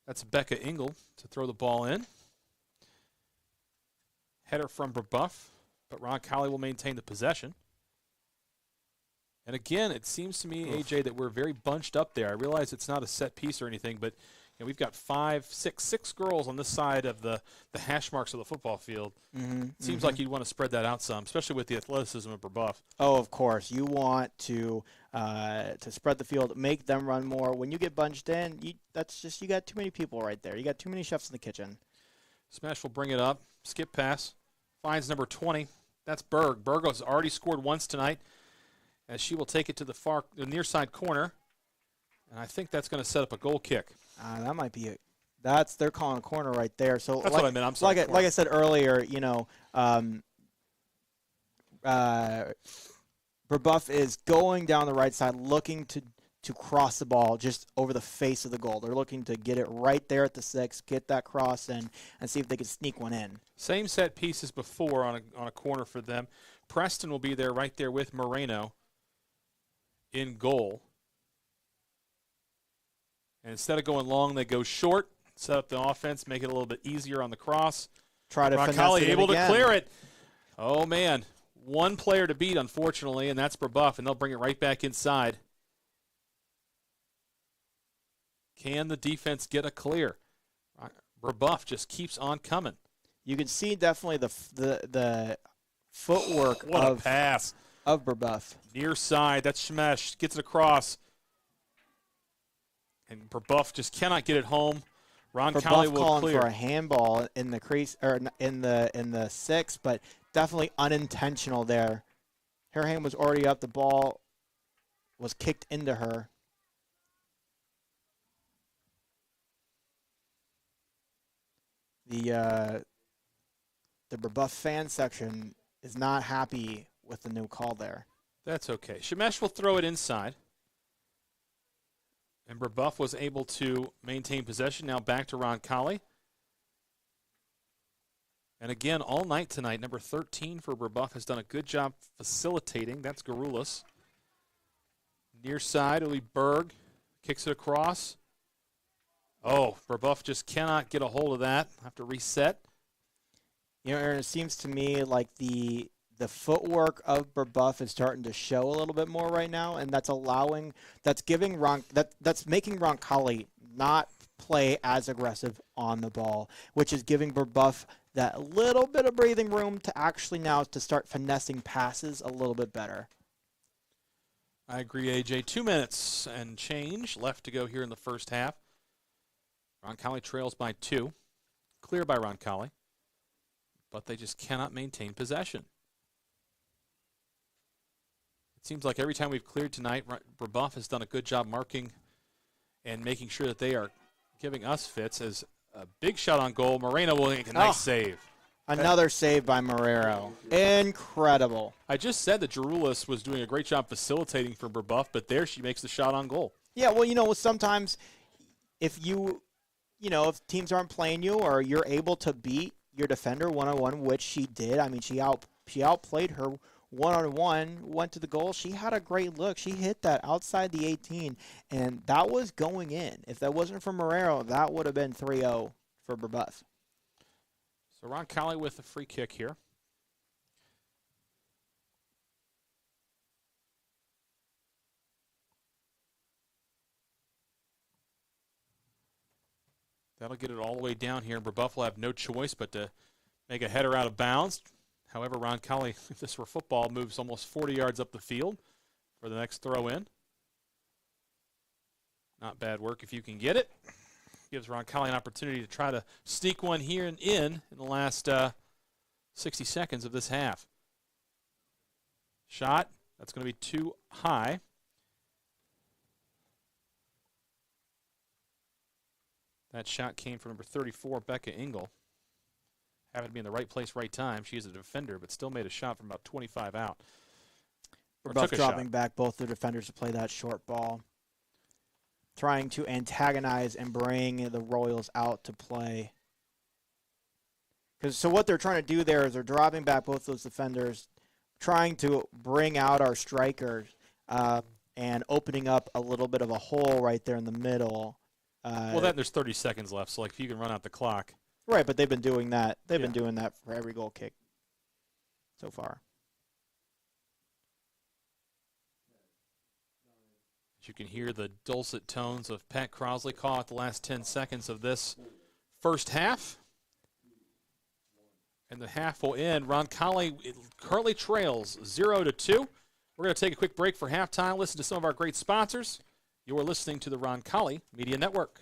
S1: That's Becca Engel to throw the ball in. Header from Brebeuf, but Roncalli will maintain the possession. And again, it seems to me, AJ, that we're very bunched up there. I realize it's not a set piece or anything, but we've got six girls on this side of the hash marks of the football field. Seems like you'd want to spread that out some, especially with the athleticism of Brebeuf.
S2: Oh, of course. You want to spread the field, make them run more. When you get bunched in, you got too many people right there. You got too many chefs in the kitchen.
S1: Smash will bring it up. Skip pass. Finds number 20. That's Berg. Berg has already scored once tonight, as she will take it to the near side corner. And I think that's going to set up a goal kick.
S2: That might be it. They're calling a corner right there. So
S1: that's what I meant. I'm sorry.
S2: Like I said earlier, Brebeuf is going down the right side, looking to cross the ball just over the face of the goal. They're looking to get it right there at the 6, get that cross in, and see if they can sneak one in.
S1: Same set piece as before on a corner for them. Preston will be there right there with Moreno in goal. And instead of going long, they go short, set up the offense, make it a little bit easier on the cross.
S2: Try to
S1: Roncalli
S2: finesse it
S1: able
S2: again.
S1: to clear it. Oh, man. One player to beat, unfortunately, and that's Brebeuf, and they'll bring it right back inside. Can the defense get a clear? Brebeuf just keeps on coming.
S2: You can see definitely the footwork
S1: what a pass
S2: of Brebeuf.
S1: Near side, that's Schmesh. Gets it across. And Brebeuf just cannot get it home. Roncalli will
S2: calling
S1: clear.
S2: For a handball in the crease or in the 6, but definitely unintentional there. Her hand was already up. The ball was kicked into her. The Brebeuf fan section is not happy with the new call there.
S1: That's okay. Shemesh will throw it inside. And Brebeuf was able to maintain possession. Now back to Roncalli. And again, all night tonight, number 13 for Brebeuf has done a good job facilitating. That's Garulis. Near side, it'll be Berg. Kicks it across. Oh, Brebeuf just cannot get a hold of that. Have to reset.
S2: You know, Aaron, it seems to me like the footwork of Brebeuf is starting to show a little bit more right now, and that's making Roncalli not play as aggressive on the ball, which is giving Brebeuf that little bit of breathing room to actually now to start finessing passes a little bit better.
S1: I agree, AJ. 2 minutes and change left to go here in the first half. Roncalli trails by 2. Clear by Roncalli. But they just cannot maintain possession. It seems like every time we've cleared tonight, Brebeuf has done a good job marking and making sure that they are giving us fits. As a big shot on goal, Moreno will make a nice save.
S2: Another save by Marrero. Incredible.
S1: I just said that Garulis was doing a great job facilitating for Brebeuf, but there she makes the shot on goal.
S2: Yeah, well, you know, sometimes if if teams aren't playing you or you're able to beat your defender one-on-one, which she did. I mean, she outplayed her one-on-one, went to the goal. She had a great look. She hit that outside the 18, and that was going in. If that wasn't for Marrero, that would have been 3-0 for Brebeuf.
S1: So Roncalli with a free kick here. That'll get it all the way down here. Brebeuf will have no choice but to make a header out of bounds. However, Roncalli, if this were football, moves almost 40 yards up the field for the next throw in. Not bad work if you can get it. Gives Roncalli an opportunity to try to sneak one here and in the last 60 seconds of this half. Shot. That's going to be too high. That shot came from number 34, Becca Engel. Having to be in the right place, right time. She is a defender, but still made a shot from about 25 out.
S2: Brebeuf dropping back both the defenders to play that short ball. Trying to antagonize and bring the Royals out to play. So what they're trying to do there is they're dropping back both those defenders, trying to bring out our strikers and opening up a little bit of a hole right there in the middle.
S1: Well, there's 30 seconds left, so if you can run out the clock.
S2: Right, but they've been doing that. They've been doing that for every goal kick so far.
S1: You can hear the dulcet tones of Pat Crosley call out the last 10 seconds of this first half. And the half will end. Roncalli currently trails 0-2. We're going to take a quick break for halftime, listen to some of our great sponsors. You are listening to the Roncalli Media Network.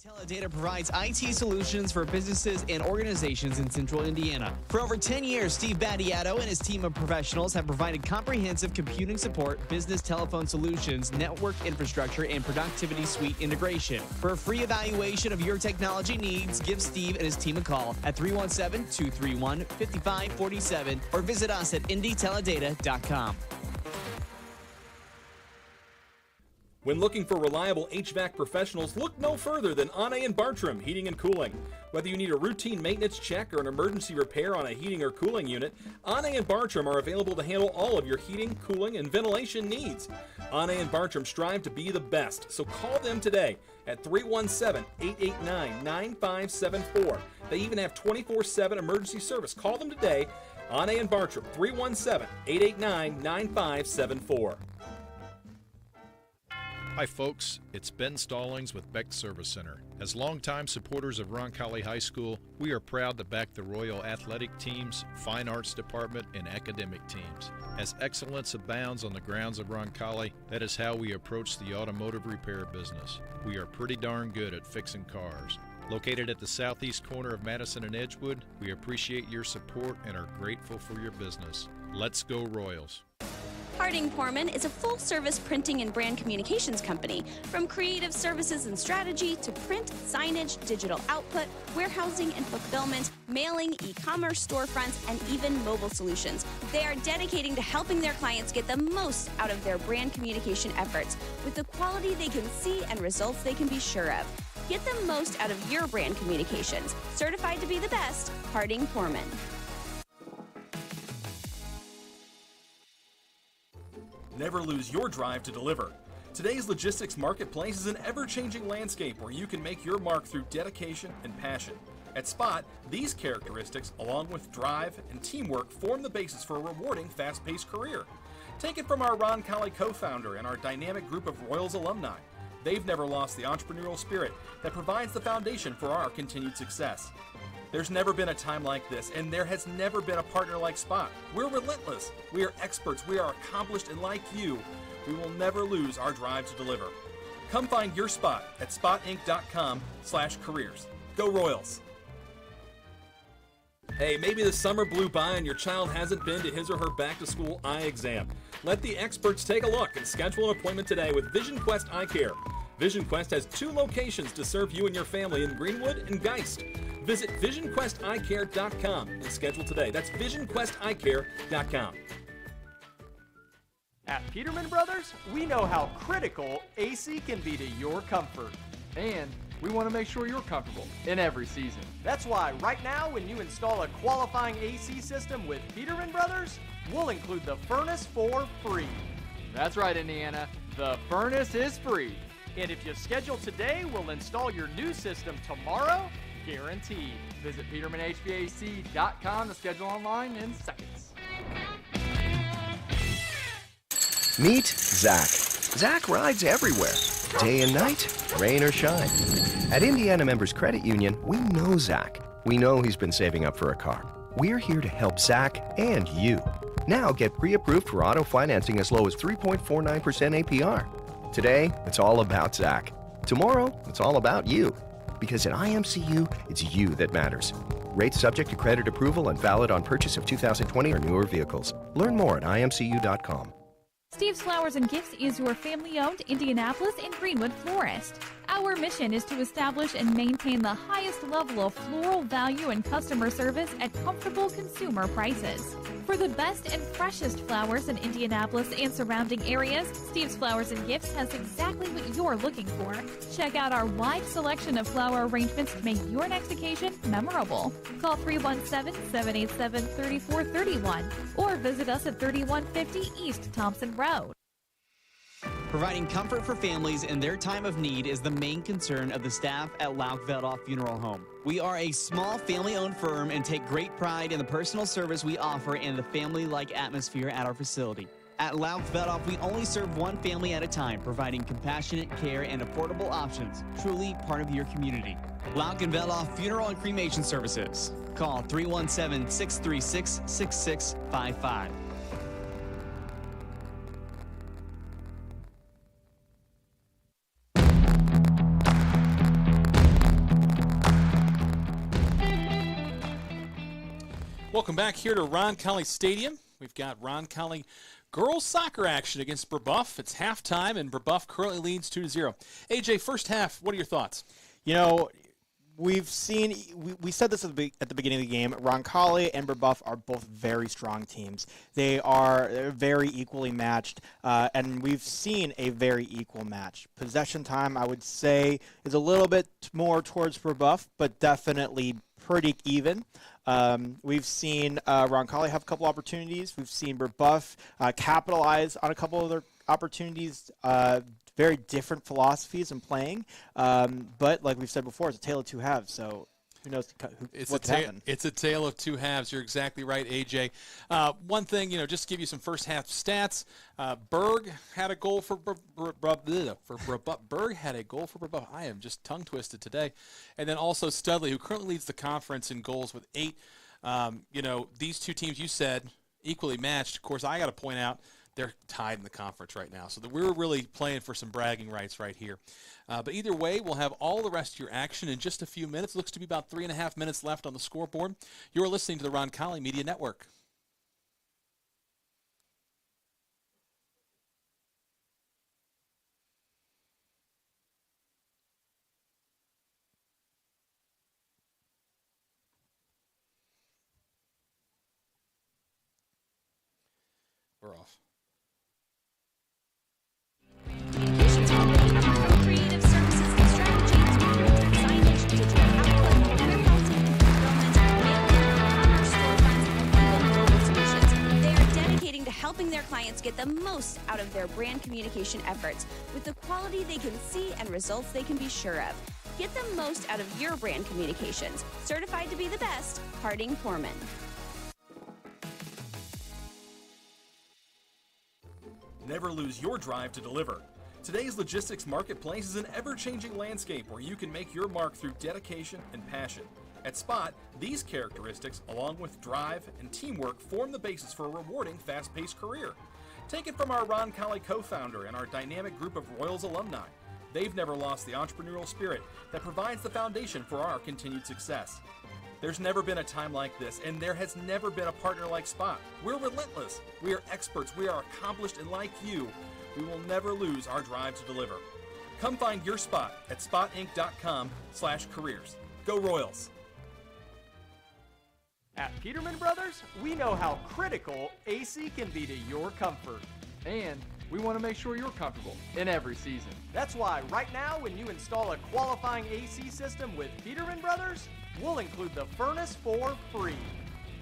S3: Teledata provides IT solutions for businesses and organizations in Central Indiana. For over 10 years, Steve Battiato and his team of professionals have provided comprehensive computing support, business telephone solutions, network infrastructure, and productivity suite integration. For a free evaluation of your technology needs, give Steve and his team a call at 317-231-5547 or visit us at indyteledata.com.
S1: When looking for reliable HVAC professionals, look no further than Ane & Bartram Heating and Cooling. Whether you need a routine maintenance check or an emergency repair on a heating or cooling unit, Ane & Bartram are available to handle all of your heating, cooling, and ventilation needs. Ane & Bartram strive to be the best, so call them today at 317-889-9574. They even have 24/7 emergency service. Call them today, Ane & Bartram, 317-889-9574.
S4: Hi folks, it's Ben Stallings with Beck Service Center. As longtime supporters of Roncalli High School, we are proud to back the Royal athletic teams, fine arts department, and academic teams. As excellence abounds on the grounds of Roncalli, that is how we approach the automotive repair business. We are pretty darn good at fixing cars. Located at the southeast corner of Madison and Edgewood, we appreciate your support and are grateful for your business. Let's go Royals.
S5: Harding Porman is a full-service printing and brand communications company. From creative services and strategy to print, signage, digital output, warehousing and fulfillment, mailing, e-commerce storefronts, and even mobile solutions. They are dedicating to helping their clients get the most out of their brand communication efforts with the quality they can see and results they can be sure of. Get the most out of your brand communications. Certified to be the best, Harding Porman.
S6: Never lose your drive to deliver. Today's logistics marketplace is an ever-changing landscape where you can make your mark through dedication and passion. At Spot, these characteristics, along with drive and teamwork, form the basis for a rewarding, fast-paced career. Take it from our Roncalli co-founder and our dynamic group of Royals alumni. They've never lost the entrepreneurial spirit that provides the foundation for our continued success. There's never been a time like this, and there has never been a partner like Spot. We're relentless, we are experts, we are accomplished, and like you, we will never lose our drive to deliver. Come find your spot at spotinc.com/careers. Go Royals! Hey, maybe the summer blew by and your child hasn't been to his or her back-to-school eye exam. Let the experts take a look and schedule an appointment today with Vision Quest Eye Care. Vision Quest has 2 locations to serve you and your family in Greenwood and Geist. Visit VisionQuestEyeCare.com and schedule today. That's VisionQuestEyeCare.com.
S7: At Peterman Brothers, we know how critical AC can be to your comfort.
S8: And we want to make sure you're comfortable in every season.
S7: That's why right now when you install a qualifying AC system with Peterman Brothers, we'll include the furnace for free.
S8: That's right, Indiana. The furnace is free.
S7: And if you schedule today, we'll install your new system tomorrow, guaranteed.
S8: Visit PetermanHVAC.com to schedule online in seconds.
S9: Meet Zach. Zach rides everywhere, day and night, rain or shine. At Indiana Members Credit Union, we know Zach. We know he's been saving up for a car. We're here to help Zach and you. Now get pre-approved for auto financing as low as 3.49% APR. Today, it's all about Zach. Tomorrow, it's all about you. Because at IMCU, it's you that matters. Rates subject to credit approval and valid on purchase of 2020 or newer vehicles. Learn more at imcu.com.
S10: Steve's Flowers and Gifts is your family-owned Indianapolis and Greenwood florist. Our mission is to establish and maintain the highest level of floral value and customer service at comfortable consumer prices. For the best and freshest flowers in Indianapolis and surrounding areas, Steve's Flowers and Gifts has exactly what you're looking for. Check out our wide selection of flower arrangements to make your next occasion memorable. Call 317-787-3431 or visit us at 3150 East Thompson Road.
S3: Providing comfort for families in their time of need is the main concern of the staff at Lauk Veldoff Funeral Home. We are a small family-owned firm and take great pride in the personal service we offer and the family-like atmosphere at our facility. At Lauk Veldoff, we only serve one family at a time, providing compassionate care and affordable options, truly part of your community. Lauk and Veldoff Funeral and Cremation Services. Call 317-636-6655.
S1: Welcome back here to Roncalli Stadium. We've got Roncalli girls soccer action against Brebeuf. It's halftime, and Brebeuf currently leads 2-0. AJ, first half, what are your thoughts?
S2: You know, we've seen, we said this at the beginning of the game, Roncalli and Brebeuf are both very strong teams. They're very equally matched, and we've seen a very equal match. Possession time, I would say, is a little bit more towards Brebeuf, but definitely pretty even. We've seen Roncalli have a couple opportunities. We've seen Brebeuf capitalize on a couple of their opportunities. Very different philosophies in playing, but like we've said before, it's a tale of two halves. So who knows what can happen?
S1: It's a tale of two halves. You're exactly right, AJ. One thing, just to give you some first half stats. Berg had a goal for Brebeuf. Berg had a goal for Brebeuf. I am just tongue twisted today. And then also Studley, who currently leads the conference in goals with 8. These two teams you said equally matched. Of course, I got to point out they're tied in the conference right now. So we're really playing for some bragging rights right here. But either way, we'll have all the rest of your action in just a few minutes. Looks to be about 3.5 minutes left on the scoreboard. You're listening to the Roncalli Media Network.
S5: Communications company from creative services and strategy to print, signage, digital output, warehousing and fulfillment, mailing, e-commerce storefronts, and even mobile solutions. They are dedicating to helping their clients get the most out of their brand communication efforts with the quality they can see and results they can be sure of. Get the most out of your brand communications. Certified to be the best, Harding Foreman.
S6: Never lose your drive to deliver. Today's logistics marketplace is an ever-changing landscape where you can make your mark through dedication and passion. At Spot, these characteristics, along with drive and teamwork, form the basis for a rewarding, fast-paced career. Take it from our Roncalli co-founder and our dynamic group of Royals alumni. They've never lost the entrepreneurial spirit that provides the foundation for our continued success. There's never been a time like this, and there has never been a partner like Spot. We're relentless, we are experts, we are accomplished, and like you, we will never lose our drive to deliver. Come find your spot at spotinc.com/careers. Go Royals!
S7: At Peterman Brothers, we know how critical AC can be to your comfort.
S8: And we want to make sure you're comfortable in every season.
S7: That's why right now when you install a qualifying AC system with Peterman Brothers, we'll include the furnace for free.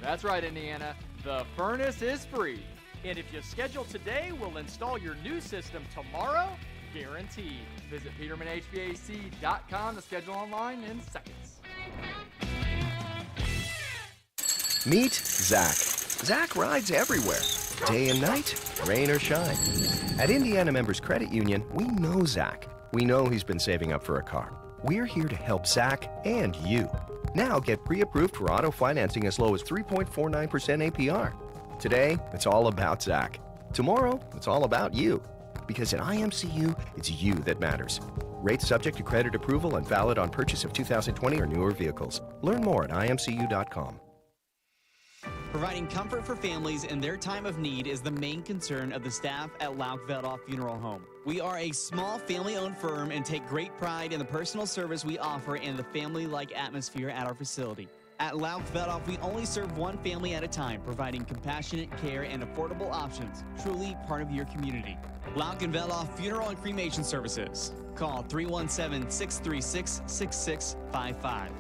S8: That's right, Indiana. The furnace is free.
S7: And if you schedule today, we'll install your new system tomorrow, guaranteed. Visit PetermanHVAC.com to schedule online in seconds.
S9: Meet Zach. Zach rides everywhere, day and night, rain or shine. At Indiana Members Credit Union, we know Zach. We know he's been saving up for a car. We're here to help Zach and you. Now get pre-approved for auto financing as low as 3.49% APR. Today, it's all about Zach. Tomorrow, it's all about you. Because at IMCU, it's you that matters. Rates subject to credit approval and valid on purchase of 2020 or newer vehicles. Learn more at imcu.com.
S3: Providing comfort for families in their time of need is the main concern of the staff at Lauk Veldhoff Funeral Home. We are a small family-owned firm and take great pride in the personal service we offer and the family-like atmosphere at our facility. At Lauk Veldhoff, we only serve one family at a time, providing compassionate care and affordable options, truly part of your community. Lauk and Veldhoff Funeral and Cremation Services. Call 317-636-6655.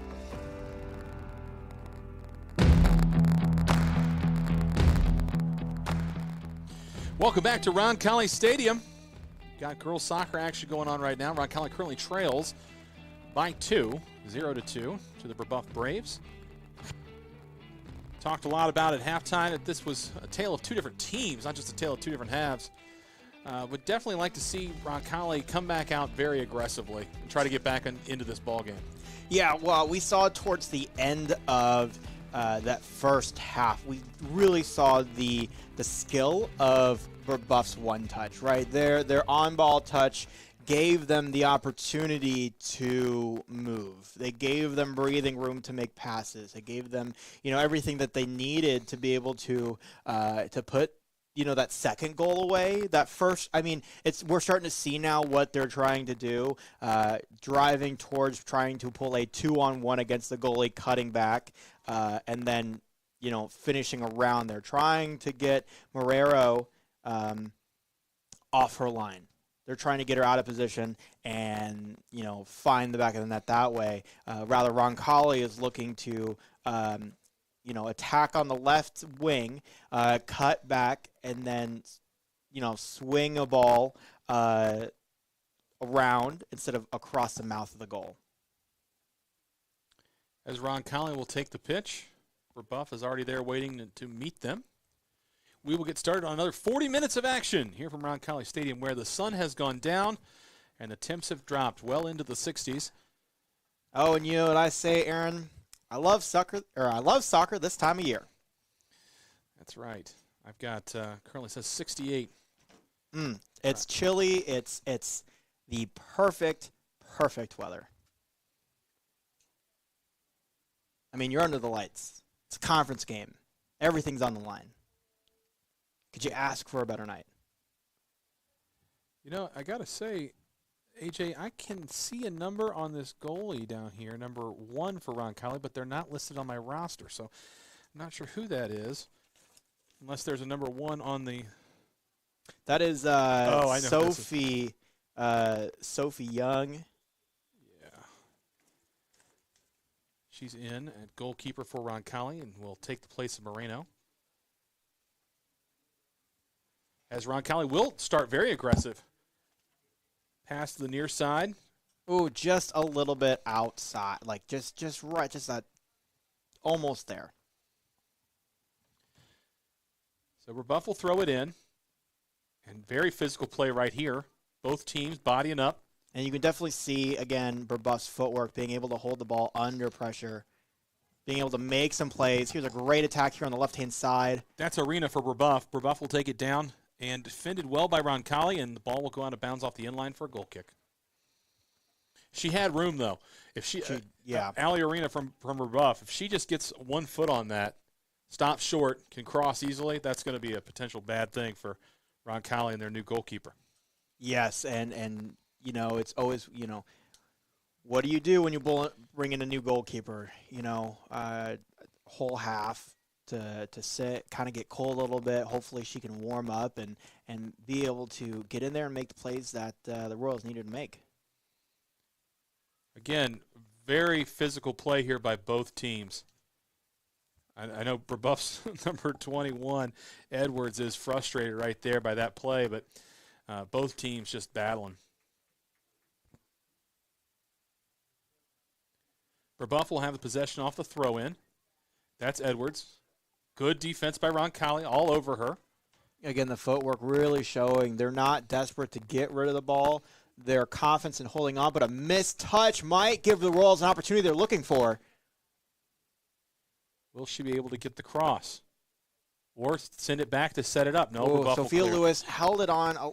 S1: Welcome back to Roncalli Stadium. Got girls soccer action going on right now. Roncalli currently trails by 2, 0-2 to the Brebeuf Braves. Talked a lot about at halftime that this was a tale of two different teams, not just a tale of two different halves. Would definitely like to see Roncalli come back out very aggressively and try to get back into this ballgame.
S2: Yeah, well, we saw towards the end of that first half, we really saw the skill of Brebeuf's one touch, right? Their on-ball touch gave them the opportunity to move. They gave them breathing room to make passes. They gave them, everything that they needed to be able to put, that second goal away. That first, we're starting to see now what they're trying to do, driving towards trying to pull a 2-on-1 against the goalie, cutting back, and then, finishing around. They're trying to get Marrero off her line. They're trying to get her out of position and, find the back of the net that way. Rather, Roncalli is looking to, attack on the left wing, cut back, and then, swing a ball around instead of across the mouth of the goal.
S1: As Roncalli will take the pitch, Brebeuf is already there waiting to meet them. We will get started on another 40 minutes of action here from Roncalli Stadium, where the sun has gone down and the temps have dropped well into the 60s.
S2: Oh, and you know what I say, Aaron? I love soccer this time of year.
S1: That's right. I've got currently says 68.
S2: It's chilly. It's the perfect weather. You're under the lights. It's a conference game. Everything's on the line. Could you ask for a better night?
S1: I got to say, AJ, I can see a number on this goalie down here, number 1 for Roncalli, but they're not listed on my roster, so I'm not sure who that is, unless there's a number 1 on the
S2: That is
S1: I know
S2: Sophie Sophie Young.
S1: Yeah. She's in at goalkeeper for Roncalli and will take the place of Moreno. As Roncalli will start very aggressive. Pass to the near side.
S2: Ooh, just a little bit outside, like just right, just that, almost there.
S1: So Brebeuf will throw it in, and very physical play right here. Both teams bodying up.
S2: And you can definitely see, again, Brebeuf's footwork, being able to hold the ball under pressure, being able to make some plays. Here's a great attack here on the left-hand side.
S1: That's arena for Brebeuf. Brebeuf will take it down and defended well by Roncalli, and the ball will go out of bounds off the inline for a goal kick. She had room, though. If she Allie Arena from Brebeuf, if she just gets 1 foot on that, stops short, can cross easily, that's going to be a potential bad thing for Roncalli and their new goalkeeper.
S2: Yes, and you know, it's always, you know, what do you do when you bring in a new goalkeeper? You know, whole half to sit, kind of get cold a little bit. Hopefully she can warm up and be able to get in there and make the plays that the Royals needed to make.
S1: Again, very physical play here by both teams. I know Brebeuf's number 21, Edwards, is frustrated right there by that play, but both teams just battling. Brebeuf will have the possession off the throw-in. That's Edwards. Good defense by Roncalli, all over her.
S2: Again, the footwork really showing. They're not desperate to get rid of the ball. Their confidence in holding on, but a missed touch might give the Royals an opportunity they're looking for.
S1: Will she be able to get the cross? Or send it back to set it up? No,
S2: Brebeuf Sophia Lewis held it on a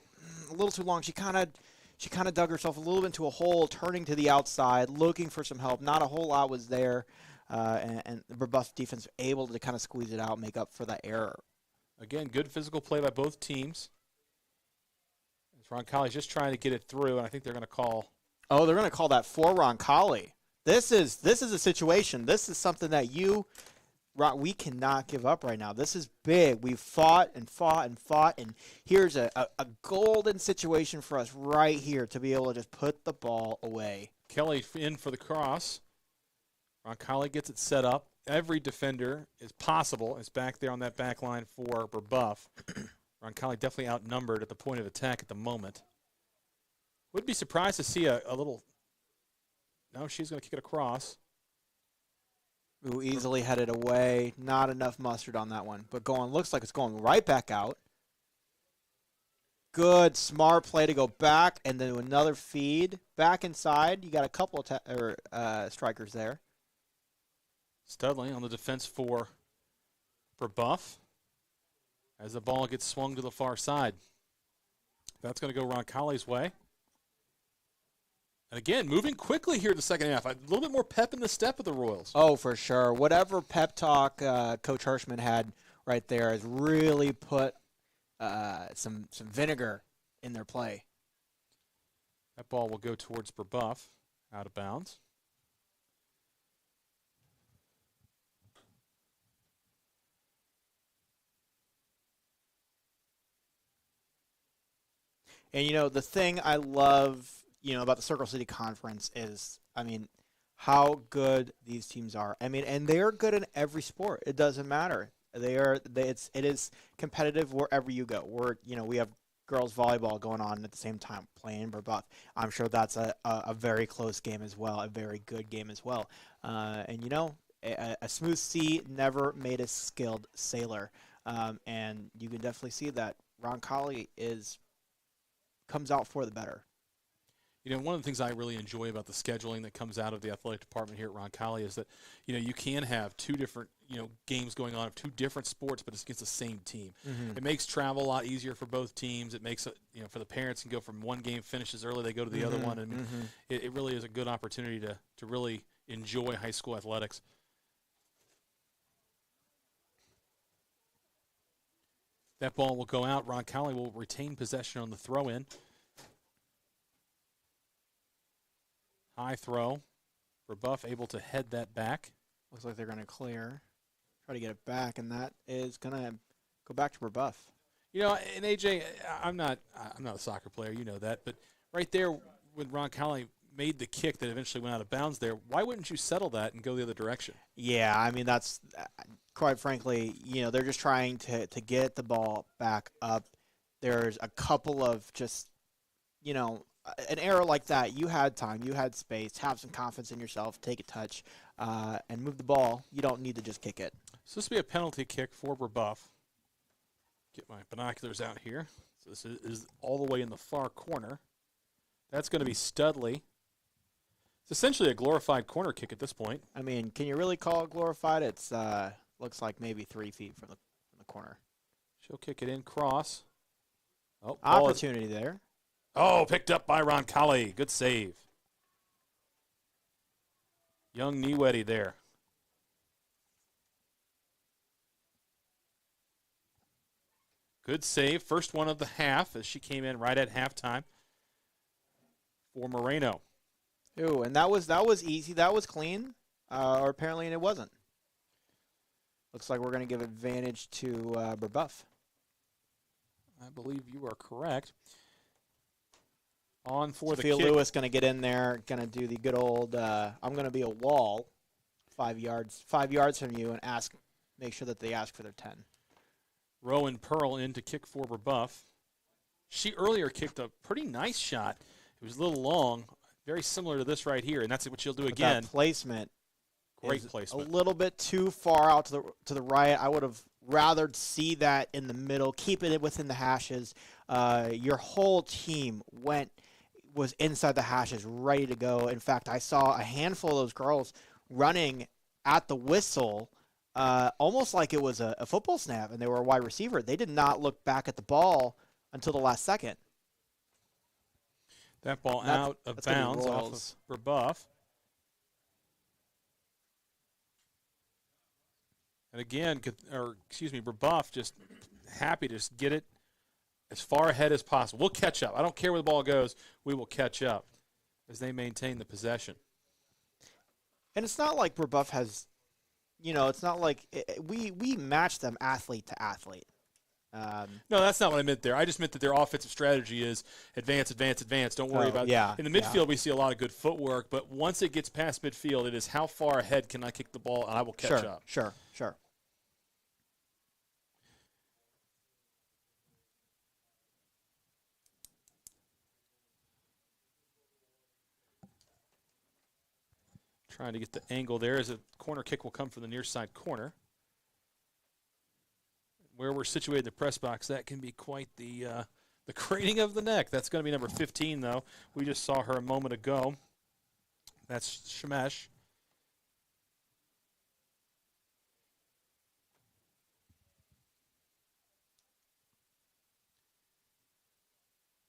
S2: little too long. She kind of dug herself a little bit into a hole, turning to the outside, looking for some help. Not a whole lot was there, and the Brebeuf defense able to kind of squeeze it out, make up for that error.
S1: Again, good physical play by both teams. Roncalli's just trying to get it through, and I think they're going to call.
S2: Oh, they're going to call that for Roncalli. This is a situation. This is something that we cannot give up right now. This is big. We've fought and fought and fought, and here's a golden situation for us right here to be able to just put the ball away.
S1: Kelly in for the cross. Roncalli gets it set up. Every defender is possible is back there on that back line for Brebeuf. Roncalli definitely outnumbered at the point of attack at the moment. Would be surprised to see a little. No, she's going to kick it across.
S2: Ooh, easily headed away. Not enough mustard on that one. But looks like it's going right back out. Good, smart play to go back and then another feed. Back inside. You got a couple strikers there.
S1: Studley on the defense for Brebeuf as the ball gets swung to the far side. That's going to go Roncalli's way. And again, moving quickly here in the second half. A little bit more pep in the step of the Royals.
S2: Oh, for sure. Whatever pep talk Coach Hirschman had right there has really put some vinegar in their play.
S1: That ball will go towards Brebeuf, out of bounds.
S2: And, you know, the thing I love, you know, about the Circle City Conference is, I mean, how good these teams are. I mean, and they're good in every sport. It doesn't matter. It is competitive wherever you go. We have girls volleyball going on at the same time playing Brebeuf. I'm sure that's a very close game as well, a very good game as well. And, you know, a smooth sea never made a skilled sailor. And you can definitely see that Roncalli comes out for the better.
S1: You know, one of the things I really enjoy about the scheduling that comes out of the athletic department here at Roncalli is that, you know, you can have two different, you know, games going on of two different sports, but it's against the same team. Mm-hmm. It makes travel a lot easier for both teams. It makes it, you know, for the parents can go from one game finishes early, they go to the other one. And it really is a good opportunity to really enjoy high school athletics. That ball will go out. Roncalli will retain possession on the throw-in. High throw. Brebeuf able to head that back.
S2: Looks like they're going to clear. Try to get it back, and that is going to go back to Brebeuf.
S1: You know, and AJ, I'm not a soccer player, you know that, but right there when Roncalli made the kick that eventually went out of bounds there, why wouldn't you settle that and go the other direction?
S2: Yeah, I mean, that's quite frankly, you know, they're just trying to get the ball back up. There's a couple of just, you know, an error like that. You had time, you had space, have some confidence in yourself, take a touch, and move the ball. You don't need to just kick it.
S1: So this will be a penalty kick for Brebeuf. Get my binoculars out here. So this is all the way in the far corner. That's going to be Studley. It's essentially a glorified corner kick at this point.
S2: I mean, can you really call it glorified? It's looks like maybe 3 feet from the corner.
S1: She'll kick it in, cross. Oh,
S2: opportunity there.
S1: Oh, picked up by Roncalli. Good save. Young Niewedi there. Good save. First one of the half as she came in right at halftime for Moreno.
S2: Ooh, and that was easy. That was clean. Or apparently it wasn't. Looks like we're going to give advantage to Brebeuf.
S1: I believe you are correct. On for the
S2: kick.
S1: Lewis
S2: going to get in there, going to do the good old, I'm going to be a wall 5 yards from you and make sure that they ask for their 10.
S1: Rowan Pearl in to kick for Brebeuf. She earlier kicked a pretty nice shot. It was a little long, very similar to this right here, and that's what she'll do again.
S2: That placement.
S1: Great placement.
S2: A little bit too far out to the right. I would have rather see that in the middle, keep it within the hashes. Your whole team was inside the hashes, ready to go. In fact, I saw a handful of those girls running at the whistle, almost like it was a football snap, and they were a wide receiver. They did not look back at the ball until the last second.
S1: That ball out of bounds off of Brebeuf. And again, Brebeuf just happy to just get it as far ahead as possible. We'll catch up. I don't care where the ball goes. We will catch up as they maintain the possession.
S2: And it's not like Brebeuf has, it's not like we match them athlete to athlete.
S1: No, that's not what I meant there. I just meant that their offensive strategy is advance, advance, advance. Don't worry about it. In the midfield, we see a lot of good footwork, but once it gets past midfield, it is how far ahead can I kick the ball, and I will catch up.
S2: Sure.
S1: Trying to get the angle there as a corner kick will come from the near side corner. Where we're situated in the press box, that can be quite the craning of the neck. That's going to be number 15, though. We just saw her a moment ago. That's Shemesh.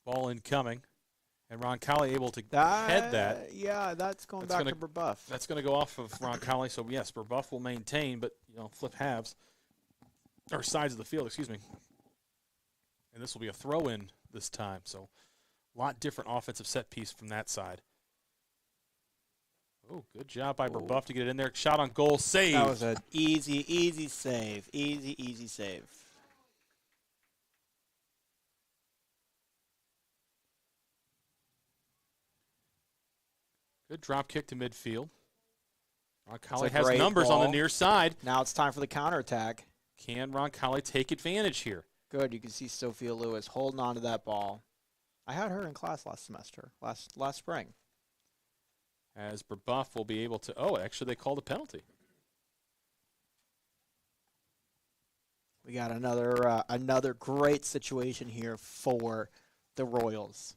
S1: Ball incoming. And Roncalli able to head that.
S2: Yeah, that's going back to Brebeuf.
S1: That's going to go off of Roncalli. So, yes, Brebeuf will maintain, but, flip halves. Or sides of the field, excuse me. And this will be a throw-in this time. So, a lot different offensive set piece from that side. Oh, good job by Brebeuf to get it in there. Shot on goal, save.
S2: That was an easy save. Easy save.
S1: Good drop kick to midfield. Roncalli has numbers on the near side.
S2: Now it's time for the counterattack.
S1: Can Roncalli take advantage here?
S2: Good. You can see Sophia Lewis holding on to that ball. I had her in class last semester, last spring.
S1: As Brebeuf will be able to. Oh, actually, they called a penalty.
S2: We got another great situation here for the Royals.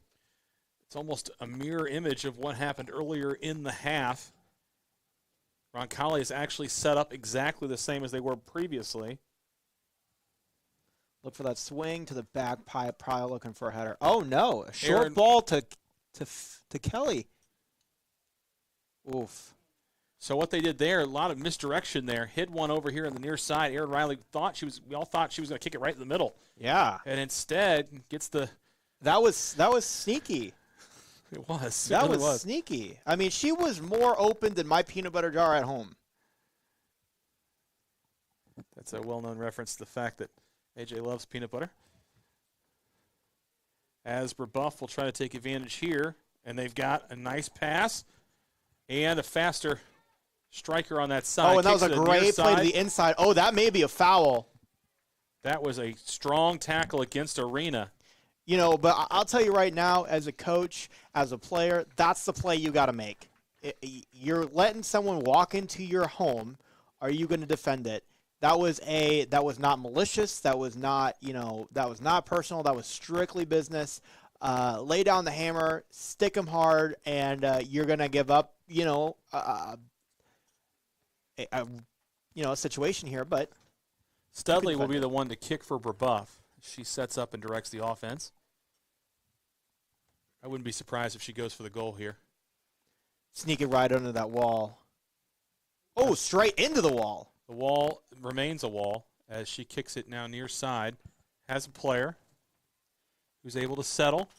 S1: It's almost a mirror image of what happened earlier in the half. Roncalli is actually set up exactly the same as they were previously.
S2: Look for that swing to the back, probably looking for a header. Oh, no. A short ball to Kelly. Oof.
S1: So what they did there, a lot of misdirection there. Hid one over here on the near side. Erin Riley we all thought she was going to kick it right in the middle.
S2: Yeah.
S1: And instead gets the.
S2: That was sneaky.
S1: It was.
S2: That really was sneaky. I mean, she was more open than my peanut butter jar at home.
S1: That's a well-known reference to the fact that AJ loves peanut butter. as Brebeuf will try to take advantage here. And they've got a nice pass and a faster striker on that side.
S2: Oh, and that was a great play to the inside. Oh, that may be a foul.
S1: That was a strong tackle against Arena.
S2: You know, but I'll tell you right now, as a coach, as a player, that's the play you got to make. You're letting someone walk into your home. Are you going to defend it? That was not malicious. That was not, that was not personal. That was strictly business. Lay down the hammer, stick them hard, and you're going to give up, a situation here. But
S1: Studley will be the one to kick for Brebeuf. She sets up and directs the offense. I wouldn't be surprised if she goes for the goal here.
S2: Sneak it right under that wall. Oh, straight into the wall.
S1: The wall remains a wall as she kicks it now near side. Has a player who's able to settle.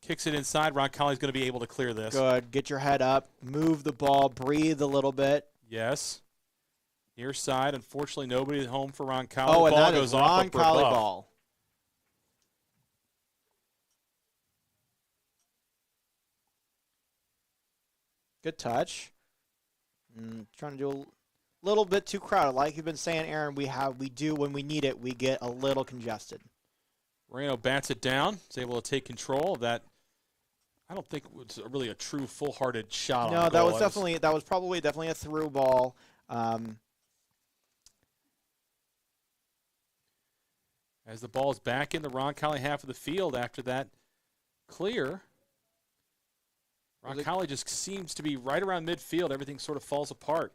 S1: Kicks it inside. Roncalli's going to be able to clear this.
S2: Good. Get your head up. Move the ball. Breathe a little bit.
S1: Yes. Near side. Unfortunately, nobody at home for Roncalli.
S2: Oh, and
S1: ball
S2: that
S1: goes
S2: is
S1: off
S2: Roncalli
S1: Brebeuf.
S2: ball. Good touch. Trying to do a little bit too crowded. Like you've been saying, Aaron, we do when we need it, we get a little congested.
S1: Moreno bats it down. Is able to take control of that. I don't think it was really a true full-hearted shot on
S2: No,
S1: goal.
S2: that was probably definitely a through ball.
S1: As the ball is back in the Roncalli half of the field after that clear. Roncalli just seems to be right around midfield. Everything sort of falls apart.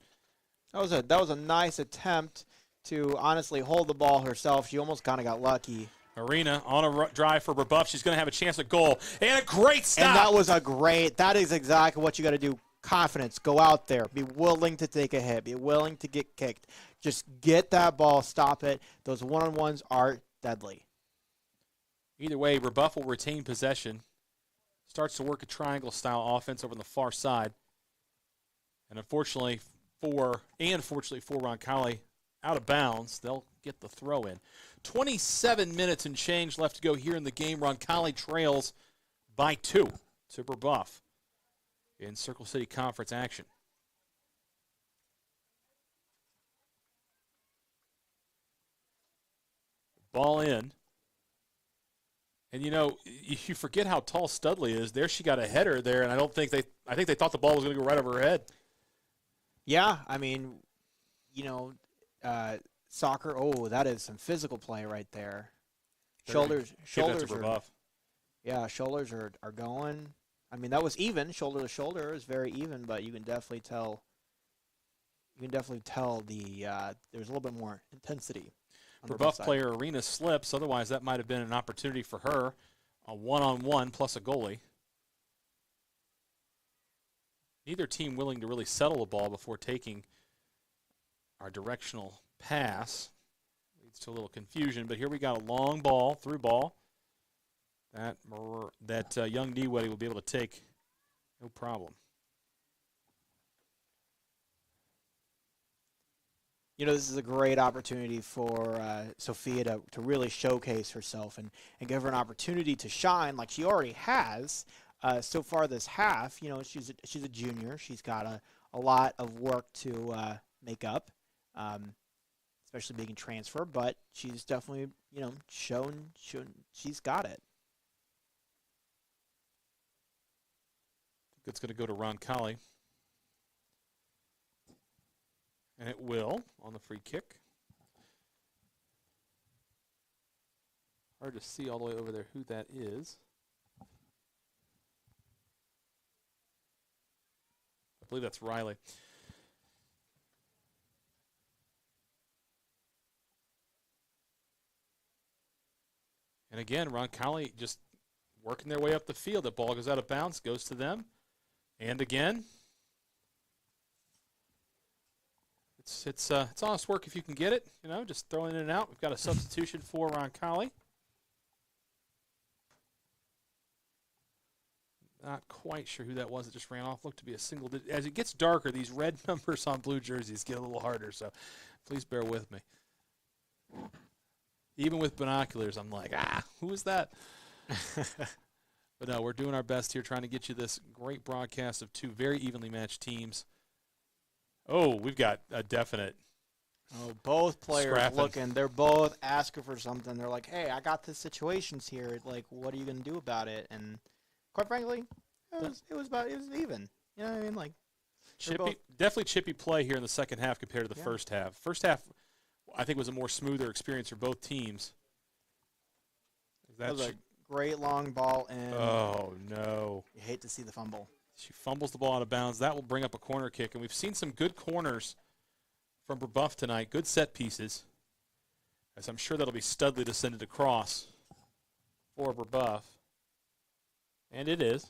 S2: That was a nice attempt to honestly hold the ball herself. She almost kind of got lucky.
S1: Arena on a drive for Brebeuf. She's going to have a chance at goal. And a great stop.
S2: And that is exactly what you got to do. Confidence. Go out there. Be willing to take a hit. Be willing to get kicked. Just get that ball. Stop it. Those one-on-ones are deadly.
S1: Either way, Brebeuf will retain possession. Starts to work a triangle-style offense over on the far side. And unfortunately for Roncalli, out of bounds, they'll get the throw in. 27 minutes and change left to go here in the game. Roncalli trails by 2 to Brebeuf in Circle City Conference action. Ball in. And, you forget how tall Studley is. There she got a header there, and I think they thought the ball was going to go right over her head.
S2: Yeah, I mean, soccer, that is some physical play right there. Shoulders are, shoulders are going. I mean, that was even. Shoulder to shoulder is very even, but you can definitely tell there's a little bit more intensity.
S1: Brebeuf player Arena slips. Otherwise, that might have been an opportunity for her. A one-on-one plus a goalie. Neither team willing to really settle the ball before taking our directional pass. Leads to a little confusion, but here we got a long ball, through ball. That young Niewede will be able to take no problem.
S2: This is a great opportunity for Sophia to really showcase herself and give her an opportunity to shine like she already has so far this half. She's a junior. She's got a lot of work to make up, especially being a transfer, but she's definitely, shown she's got it.
S1: It's going to go to Roncalli. And it will on the free kick. Hard to see all the way over there who that is. I believe that's Riley. And again, Roncalli just working their way up the field. The ball goes out of bounds, goes to them. And again, it's honest work if you can get it. Just throwing it in and out. We've got a substitution for Roncalli. Not quite sure who that was that just ran off. Looked to be a single digit. As it gets darker, these red numbers on blue jerseys get a little harder, so please bear with me. Even with binoculars, I'm like, who is that? But no, we're doing our best here trying to get you this great broadcast of two very evenly matched teams. Oh, we've got a definite
S2: Oh, both players
S1: scrapping.
S2: looking. They're both asking for something. They're like, hey, I got this situations here. Like, what are you going to do about it? And quite frankly, it was even. You know what I mean? Like,
S1: definitely chippy play here in the second half compared to the first half. First half, I think, was a more smoother experience for both teams.
S2: That was a great long ball, and
S1: oh, no.
S2: You hate to see the fumble.
S1: She fumbles the ball out of bounds. That will bring up a corner kick, and we've seen some good corners from Brebeuf tonight. Good set pieces, as I'm sure that'll be Studley to send it across for Brebeuf. And it is.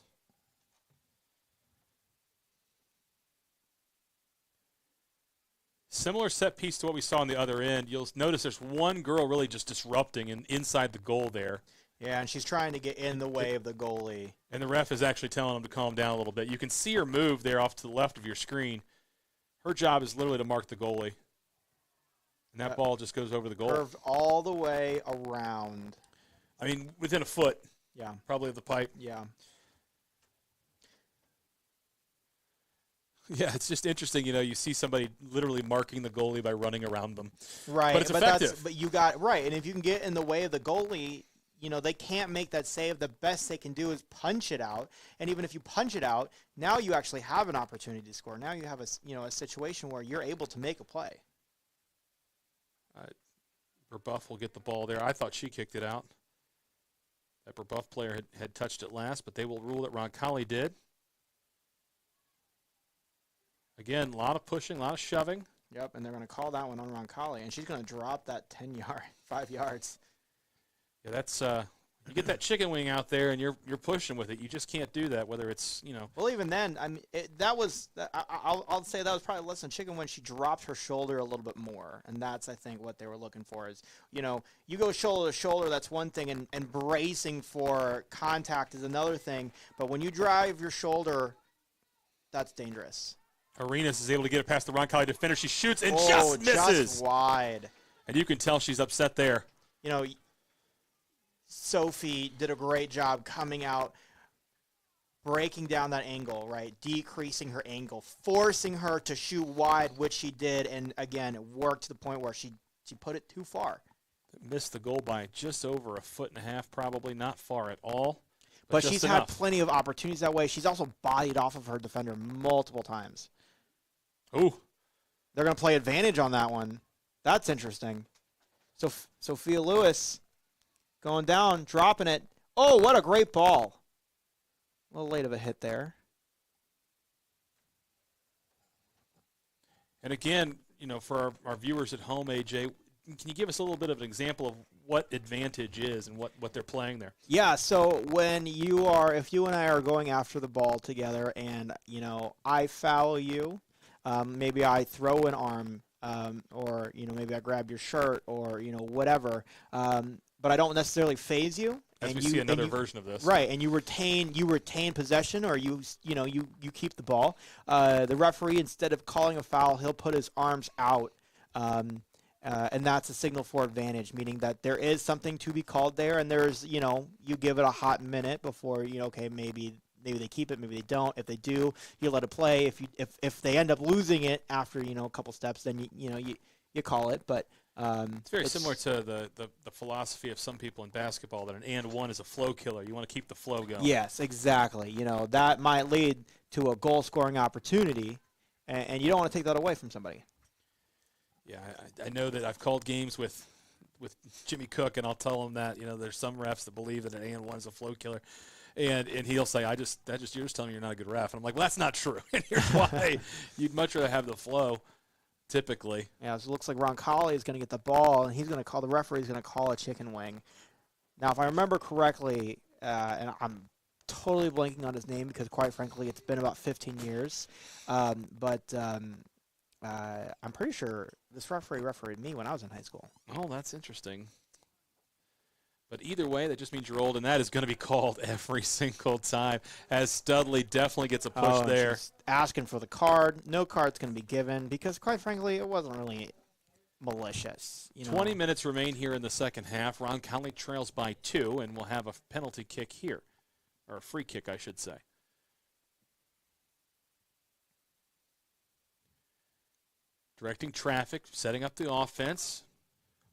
S1: Similar set piece to what we saw on the other end. You'll notice there's one girl really just disrupting inside the goal there.
S2: Yeah, and she's trying to get in the way of the goalie.
S1: And the ref is actually telling him to calm down a little bit. You can see her move there off to the left of your screen. Her job is literally to mark the goalie. And that ball just goes over the goal.
S2: Curved all the way around.
S1: I mean, within a foot.
S2: Yeah.
S1: Probably of the pipe.
S2: Yeah.
S1: Yeah, it's just interesting, you see somebody literally marking the goalie by running around them.
S2: Right.
S1: But it's effective.
S2: But you got, right, and if you can get in the way of the goalie, they can't make that save. The best they can do is punch it out. And even if you punch it out, now you actually have an opportunity to score. Now you have a situation where you're able to make a play.
S1: Brebeuf will get the ball there. I thought she kicked it out. That Brebeuf player had touched it last, but they will rule that Roncalli did. Again, a lot of pushing, a lot of shoving.
S2: Yep, and they're going to call that one on Roncalli, and she's going to drop that 5 yards.
S1: Yeah, that's you get that chicken wing out there, and you're pushing with it. You just can't do that. Whether it's
S2: Well, even then, I mean, I'll say that was probably less than chicken when she dropped her shoulder a little bit more, and that's I think what they were looking for is you go shoulder to shoulder, that's one thing, and bracing for contact is another thing. But when you drive your shoulder, that's dangerous.
S1: Arenas is able to get it past the Roncalli defender. She shoots and just misses.
S2: Just wide.
S1: And you can tell she's upset there.
S2: Sophie did a great job coming out, breaking down that angle, right? Decreasing her angle, forcing her to shoot wide, which she did. And, again, it worked to the point where she put it too far.
S1: Missed the goal by just over a foot and a half, probably not far at all.
S2: But she's had plenty of opportunities that way. She's also bodied off of her defender multiple times.
S1: Ooh.
S2: They're going to play advantage on that one. That's interesting. So Sophia Lewis going down, dropping it. Oh, what a great ball. A little late of a hit there.
S1: And again, for our viewers at home, AJ, can you give us a little bit of an example of what advantage is and what they're playing there?
S2: Yeah, so if you and I are going after the ball together and, I foul you, maybe I throw an arm, or, maybe I grab your shirt or, whatever, but I don't necessarily phase you.
S1: As we see another version of this.
S2: Right, and you retain possession, or you keep the ball. The referee, instead of calling a foul, he'll put his arms out, and that's a signal for advantage, meaning that there is something to be called there, and there's, you give it a hot minute before, okay, maybe they keep it, maybe they don't. If they do, you let it play. If they end up losing it after, a couple steps, then you call it, but
S1: it's very similar to the philosophy of some people in basketball that an and one is a flow killer. You want to keep the flow going.
S2: Yes, exactly. That might lead to a goal-scoring opportunity, and you don't want to take that away from somebody.
S1: Yeah, I know that I've called games with Jimmy Cook, and I'll tell him that there's some refs that believe that an and one is a flow killer, and he'll say you're just telling me you're not a good ref, and I'm like, well, that's not true. And here's why: you'd much rather have the flow. Typically.
S2: Yeah, so it looks like Roncalli is going to get the ball, and the referee's going to call a chicken wing. Now, if I remember correctly, and I'm totally blanking on his name because, quite frankly, it's been about 15 years, but I'm pretty sure this referee refereed me when I was in high school.
S1: Oh, that's interesting. But either way, that just means you're old, and that is going to be called every single time, as Studley definitely gets a push there.
S2: She's asking for the card. No card's going to be given because, quite frankly, it wasn't really malicious.
S1: 20 minutes remain here in the second half. Roncalli trails by 2, and we'll have a penalty kick here. or a free kick, I should say. Directing traffic, setting up the offense.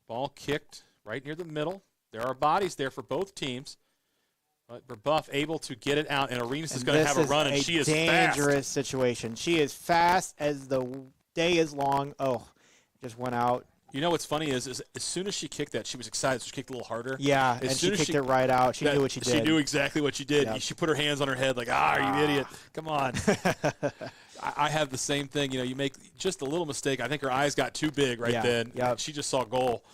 S1: Ball kicked right near the middle. There are bodies there for both teams. But Brebeuf able to get it out, and Arenas is going to have a run, and she is fast.
S2: Dangerous situation. She is fast as the day is long. Oh, just went out.
S1: You know what's funny is as soon as she kicked that, she was excited, so she kicked a little harder.
S2: Yeah, and she kicked it right out. She knew what she did.
S1: She knew exactly what she did. Yep. She put her hands on her head like, you idiot. Come on. I have the same thing. You know, you make just a little mistake. I think her eyes got too big then. Yep. She just saw goal.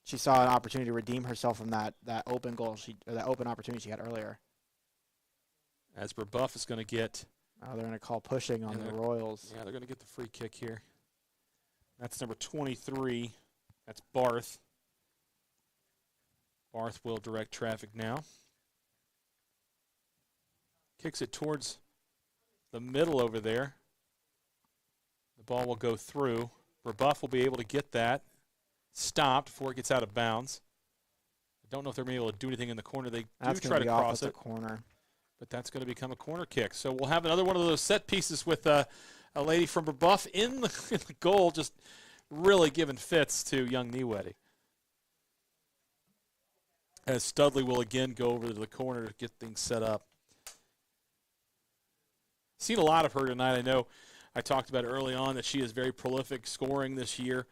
S2: She saw an opportunity to redeem herself from that open goal, that open opportunity she had earlier.
S1: As Brebeuf is going to get.
S2: Oh, they're going to call pushing on the Royals.
S1: Yeah, they're going to get the free kick here. That's number 23. That's Barth. Barth will direct traffic now. Kicks it towards the middle over there. The ball will go through. Brebeuf will be able to get that stopped before it gets out of bounds. I don't know if they're going to be able to do anything in the corner. They do try to cross it.
S2: Corner.
S1: But that's going to become a corner kick. So we'll have another one of those set pieces with a lady from Brebeuf in the goal, just really giving fits to young Niewede. As Studley will again go over to the corner to get things set up. Seen a lot of her tonight. I know I talked about early on that she is very prolific scoring this year.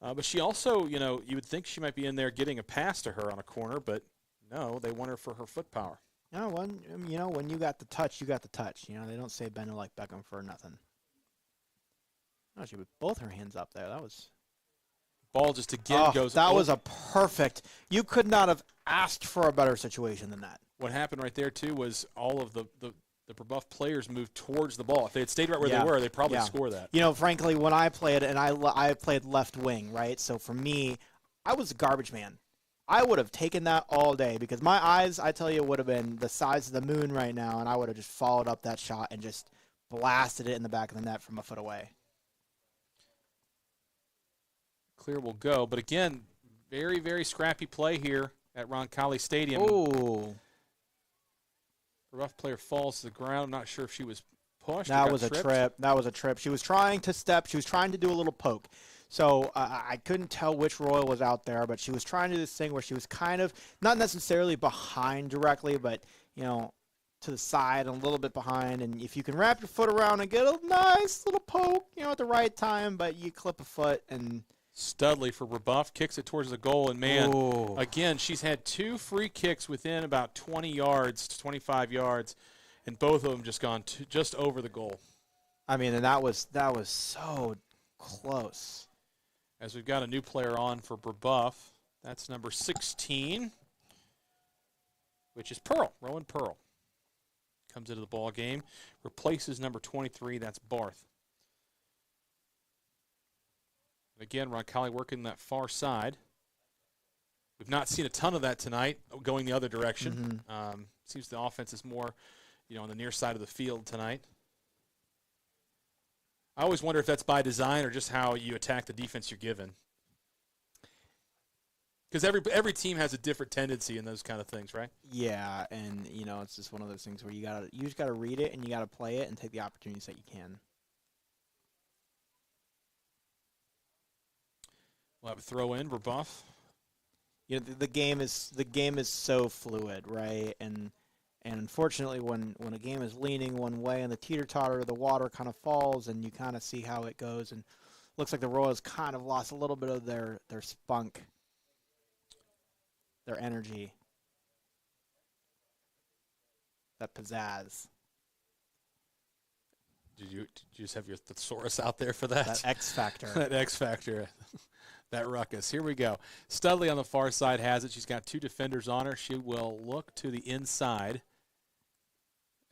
S1: But she also, you know, you would think she might be in there getting a pass to her on a corner, but no, they want her for her foot power.
S2: No, when you got the touch, you got the touch. You know, they don't say bend it like Beckham for nothing. No, she with both her hands up there. That was
S1: ball just again goes.
S2: That was a perfect. You could not have asked for a better situation than that.
S1: What happened right there too was all of the Brebeuf players moved towards the ball. If they had stayed right where they were, they probably score that.
S2: You know, frankly, when I played, and I played left wing, right? So for me, I was a garbage man. I would have taken that all day because my eyes, I tell you, would have been the size of the moon right now, and I would have just followed up that shot and just blasted it in the back of the net from a foot away.
S1: Clear will go, but again, very, very scrappy play here at Roncalli Stadium.
S2: Ooh.
S1: The rough player falls to the ground. I'm not sure if she was pushed.
S2: That was a trip. That was a trip. She was trying to step. She was trying to do a little poke. So I couldn't tell which Royal was out there, but she was trying to do this thing where she was kind of not necessarily behind directly, but, you know, to the side and a little bit behind. And if you can wrap your foot around and get a nice little poke, you know, at the right time, but you clip a foot and
S1: Studley for Brebeuf kicks it towards the goal, and man, again, she's had 2 free kicks within about 20 yards, 25 yards, and both of them just gone just over the goal.
S2: I mean, and that was so close.
S1: As we've got a new player on for Brebeuf, that's number 16, which is Pearl, Rowan Pearl. Comes into the ball game, replaces number 23, that's Barth. Again, Roncalli working that far side. We've not seen a ton of that tonight going the other direction.
S2: Mm-hmm.
S1: Seems the offense is more, you know, on the near side of the field tonight. I always wonder if that's by design or just how you attack the defense you're given. Because every team has a different tendency in those kind of things, right?
S2: Yeah, and, you know, it's just one of those things where you just got to read it and you got to play it and take the opportunities that you can.
S1: We'll have a throw in, Brebeuf.
S2: You know, the game is so fluid, right? And unfortunately, when a game is leaning one way and the teeter-totter, the water kind of falls, and you kind of see how it goes. And looks like the Royals kind of lost a little bit of their spunk, their energy, that pizzazz.
S1: Did you just have your thesaurus out there for that?
S2: That X factor.
S1: That X factor. That ruckus. Here we go. Studley on the far side has it. She's got 2 defenders on her. She will look to the inside.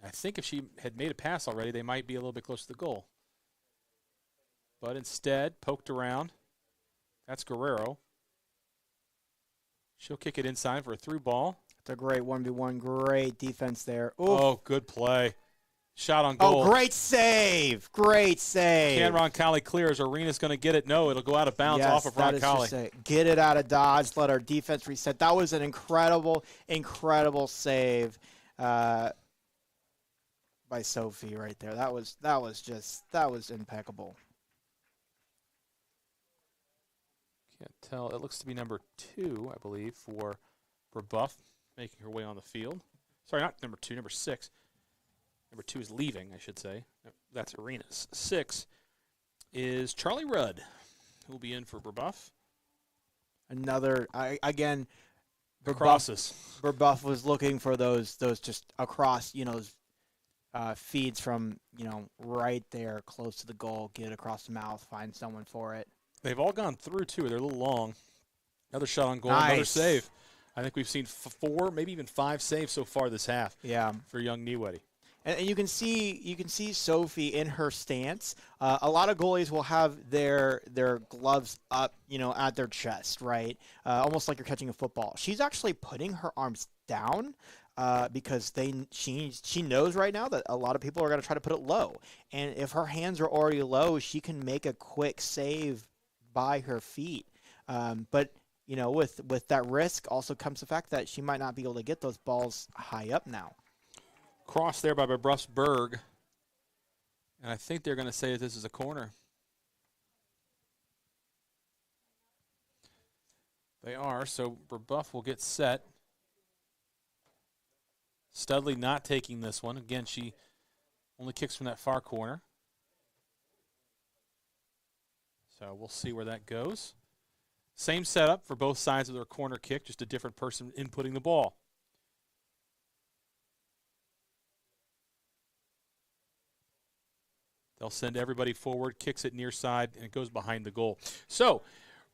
S1: I think if she had made a pass already, they might be a little bit close to the goal. But instead, poked around. That's Guerrero. She'll kick it inside for a through ball.
S2: It's a great 1v1. Great defense there. Oof.
S1: Oh, good play. Shot on goal.
S2: Oh, great save. Great save.
S1: Can Roncalli clear? Is Arenas going to get it? No, it'll go out of bounds off of Roncalli.
S2: Get it out of dodge. Let our defense reset. That was an incredible, incredible save by Sophie right there. That was impeccable.
S1: Can't tell. It looks to be number 2, I believe, for Brebeuf, making her way on the field. Sorry, not number 2, number 6. Number 2 is leaving, I should say. That's Arenas. 6 is Charlie Rudd, who will be in for Brebeuf.
S2: Another, again,
S1: crosses.
S2: Brebeuf was looking for those just across, feeds from, right there close to the goal, get it across the mouth, find someone for it.
S1: They've all gone through, too. They're a little long. Another shot on goal,
S2: nice.
S1: Another save. I think we've seen 4, maybe even 5 saves so far this half.
S2: Yeah.
S1: For young Niewedi.
S2: And you can see Sophie in her stance. A lot of goalies will have their gloves up, at their chest, right? Almost like you're catching a football. She's actually putting her arms down because she knows right now that a lot of people are going to try to put it low. And if her hands are already low, she can make a quick save by her feet. But with that risk also comes the fact that she might not be able to get those balls high up now.
S1: Cross there by Brebeufsberg. And I think they're going to say that this is a corner. They are, so Brebeuf will get set. Studley not taking this one. Again, she only kicks from that far corner. So we'll see where that goes. Same setup for both sides of their corner kick, just a different person inputting the ball. They'll send everybody forward, kicks it near side, and it goes behind the goal. So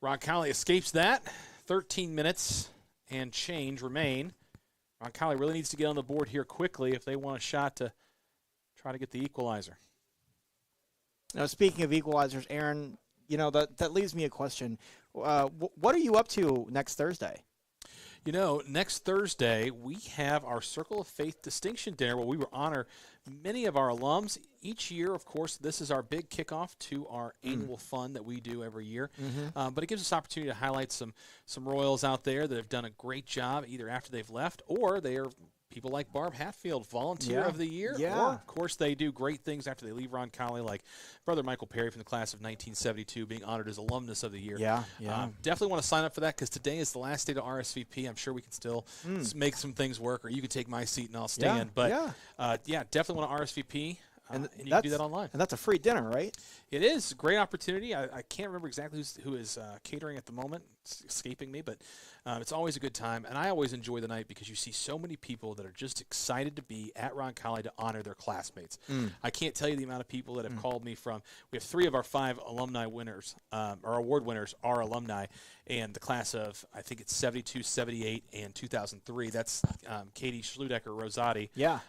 S1: Roncalli escapes that. 13 minutes and change remain. Roncalli really needs to get on the board here quickly if they want a shot to try to get the equalizer.
S2: Now, speaking of equalizers, Aaron, that leaves me a question. What are you up to next Thursday?
S1: Next Thursday, we have our Circle of Faith Distinction Dinner where we will honor many of our alums. Each year, of course, this is our big kickoff to our annual fund that we do every year.
S2: Mm-hmm.
S1: But it gives us opportunity to highlight some Royals out there that have done a great job either after they've left or they are people like Barb Hatfield, Volunteer of the Year.
S2: Yeah.
S1: Or, of course, they do great things after they leave Roncalli, like Brother Michael Perry from the class of 1972 being honored as Alumnus of the Year.
S2: Yeah.
S1: Definitely want to sign up for that because today is the last day to RSVP. I'm sure we can still make some things work, or you can take my seat and I'll stand. Definitely want to RSVP. And you can do that online.
S2: And that's a free dinner, right?
S1: It is a great opportunity. I can't remember exactly who is catering at the moment. It's escaping me, but it's always a good time. And I always enjoy the night because you see so many people that are just excited to be at Roncalli to honor their classmates. I can't tell you the amount of people that have called me from. We have 3 of our 5 alumni winners, our award winners are alumni, and the class of, I think it's 72, 78, and 2003. That's Katie Schludecker, Rosati.
S2: Yeah.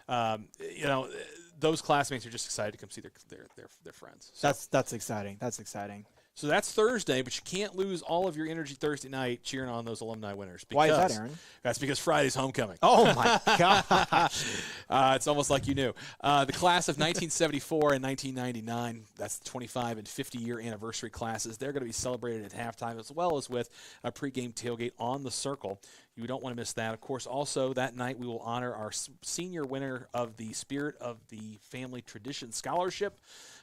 S1: Those classmates are just excited to come see their friends.
S2: So. That's exciting. That's exciting.
S1: So that's Thursday, but you can't lose all of your energy Thursday night cheering on those alumni winners.
S2: Why is that, Aaron?
S1: That's because Friday's homecoming.
S2: Oh, my gosh.
S1: It's almost like you knew. The class of 1974 and 1999, that's the 25 and 50-year anniversary classes. They're going to be celebrated at halftime as well as with a pregame tailgate on the Circle. You don't want to miss that. Of course, also that night we will honor our senior winner of the Spirit of the Family Tradition Scholarship.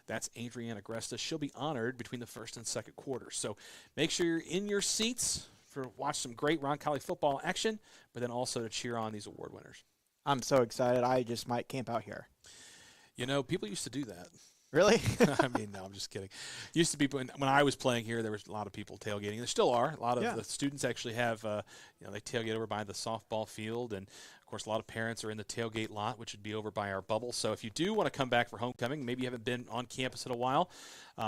S1: That's Adriana Gresta. She'll be honored between the first and second quarters. So make sure you're in your seats for watch some great Roncalli football action, but then also to cheer on these award winners.
S2: I'm so excited. I just might camp out here.
S1: People used to do that.
S2: Really?
S1: I mean, no, I'm just kidding. Used to be when I was playing here, there was a lot of people tailgating. There still are. A lot of the students actually have, they tailgate over by the softball field, and of course, a lot of parents are in the tailgate lot, which would be over by our bubble. So if you do want to come back for homecoming, maybe you haven't been on campus in a while,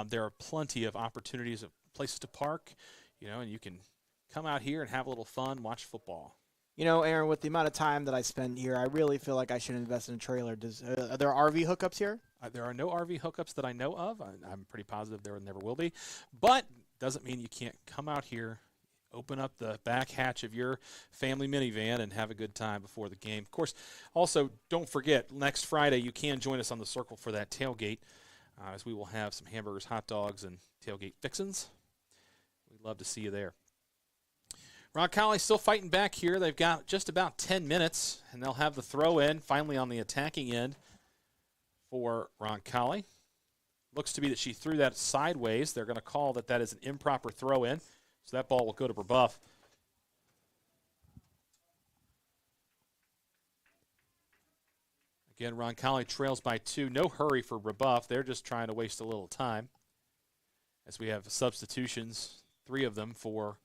S1: there are plenty of opportunities of places to park, and you can come out here and have a little fun, watch football.
S2: Aaron, with the amount of time that I spend here, I really feel like I should invest in a trailer. Are there RV hookups here?
S1: There are no RV hookups that I know of. I'm pretty positive there never will be. But doesn't mean you can't come out here Open up the back hatch of your family minivan and have a good time before the game. Of course, also, don't forget, next Friday you can join us on the circle for that tailgate, as we will have some hamburgers, hot dogs, and tailgate fixins'. We'd love to see you there. Roncalli still fighting back here. They've got just about 10 minutes, and they'll have the throw-in finally on the attacking end for Roncalli. Looks to be that she threw that sideways. They're going to call that is an improper throw-in, so that ball will go to Brebeuf. Again, Roncalli trails by 2. No hurry for Brebeuf. They're just trying to waste a little time as we have substitutions, 3 of them for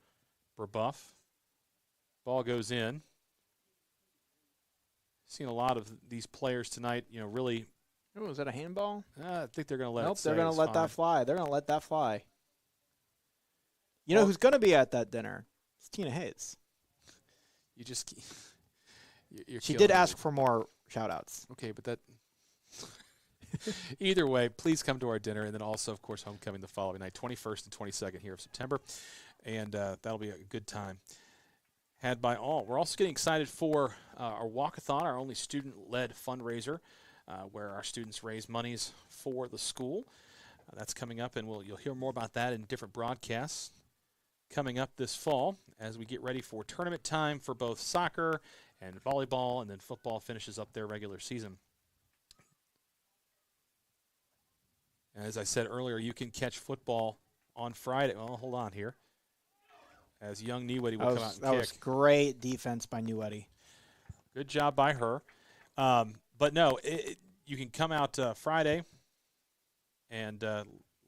S1: Brebeuf. Ball goes in. Seen a lot of these players tonight, really.
S2: Oh, is that a handball?
S1: I think they're going to let
S2: Nope,
S1: it
S2: they're going to let that fly. They're going to let that fly. You know who's going to be at that dinner? It's Tina Hayes.
S1: You just
S2: she did ask for more shout-outs.
S1: Okay, but that either way, please come to our dinner, and then also, of course, homecoming the following night, 21st and 22nd here of September, and that'll be a good time had by all. We're also getting excited for our walkathon, our only student-led fundraiser, where our students raise monies for the school. That's coming up, and you'll hear more about that in different broadcasts coming up this fall as we get ready for tournament time for both soccer and volleyball, and then football finishes up their regular season. And as I said earlier, you can catch football on Friday. Well, hold on here. As young Neweddy will come out and kick.
S2: That was great defense by Neweddy.
S1: Good job by her. But no, you can come out Friday and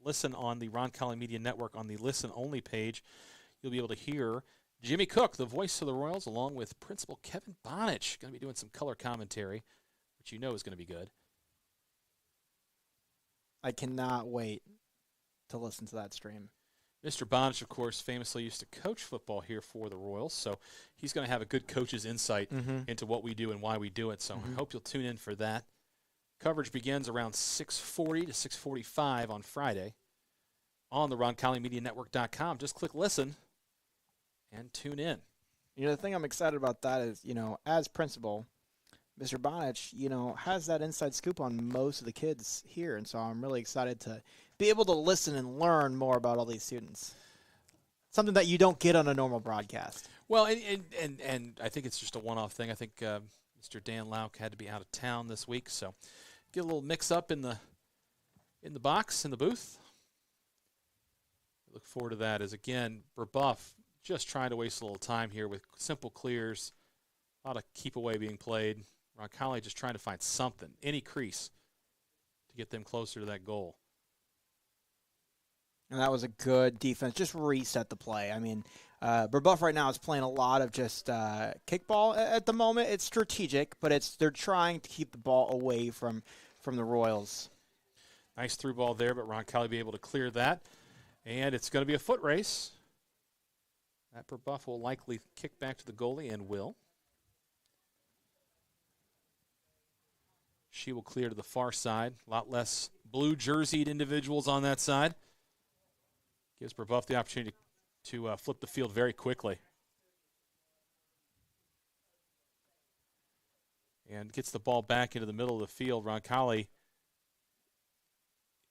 S1: listen on the Roncalli Media Network on the Listen Only page. You'll be able to hear Jimmy Cook, the voice of the Royals, along with Principal Kevin Bonich. Going to be doing some color commentary, which you know is going to be good.
S2: I cannot wait to listen to that stream.
S1: Mr. Bonich, of course, famously used to coach football here for the Royals, so he's going to have a good coach's insight into what we do and why we do it. So I hope you'll tune in for that. Coverage begins around 6:40 to 6:45 on Friday on the RoncalliMediaNetwork.com. Just click listen and tune in.
S2: The thing I'm excited about that is, as principal, Mr. Bonich, has that inside scoop on most of the kids here, and so I'm really excited to be able to listen and learn more about all these students. Something that you don't get on a normal broadcast.
S1: Well, and I think it's just a one-off thing. I think Mr. Dan Lauk had to be out of town this week, so get a little mix-up in the box, in the booth. Look forward to that as, again, Brebeuf just trying to waste a little time here with simple clears, a lot of keep away being played. Roncalli just trying to find something, any crease, to get them closer to that goal.
S2: And that was a good defense. Just reset the play. I mean, Brebeuf right now is playing a lot of just kickball at the moment. It's strategic, but they're trying to keep the ball away from the Royals.
S1: Nice through ball there, but Roncalli be able to clear that. And it's going to be a foot race. That Brebeuf will likely kick back to the goalie and will. She will clear to the far side. A lot less blue jerseyed individuals on that side. Gives Brebeuf the opportunity to flip the field very quickly. And gets the ball back into the middle of the field. Roncalli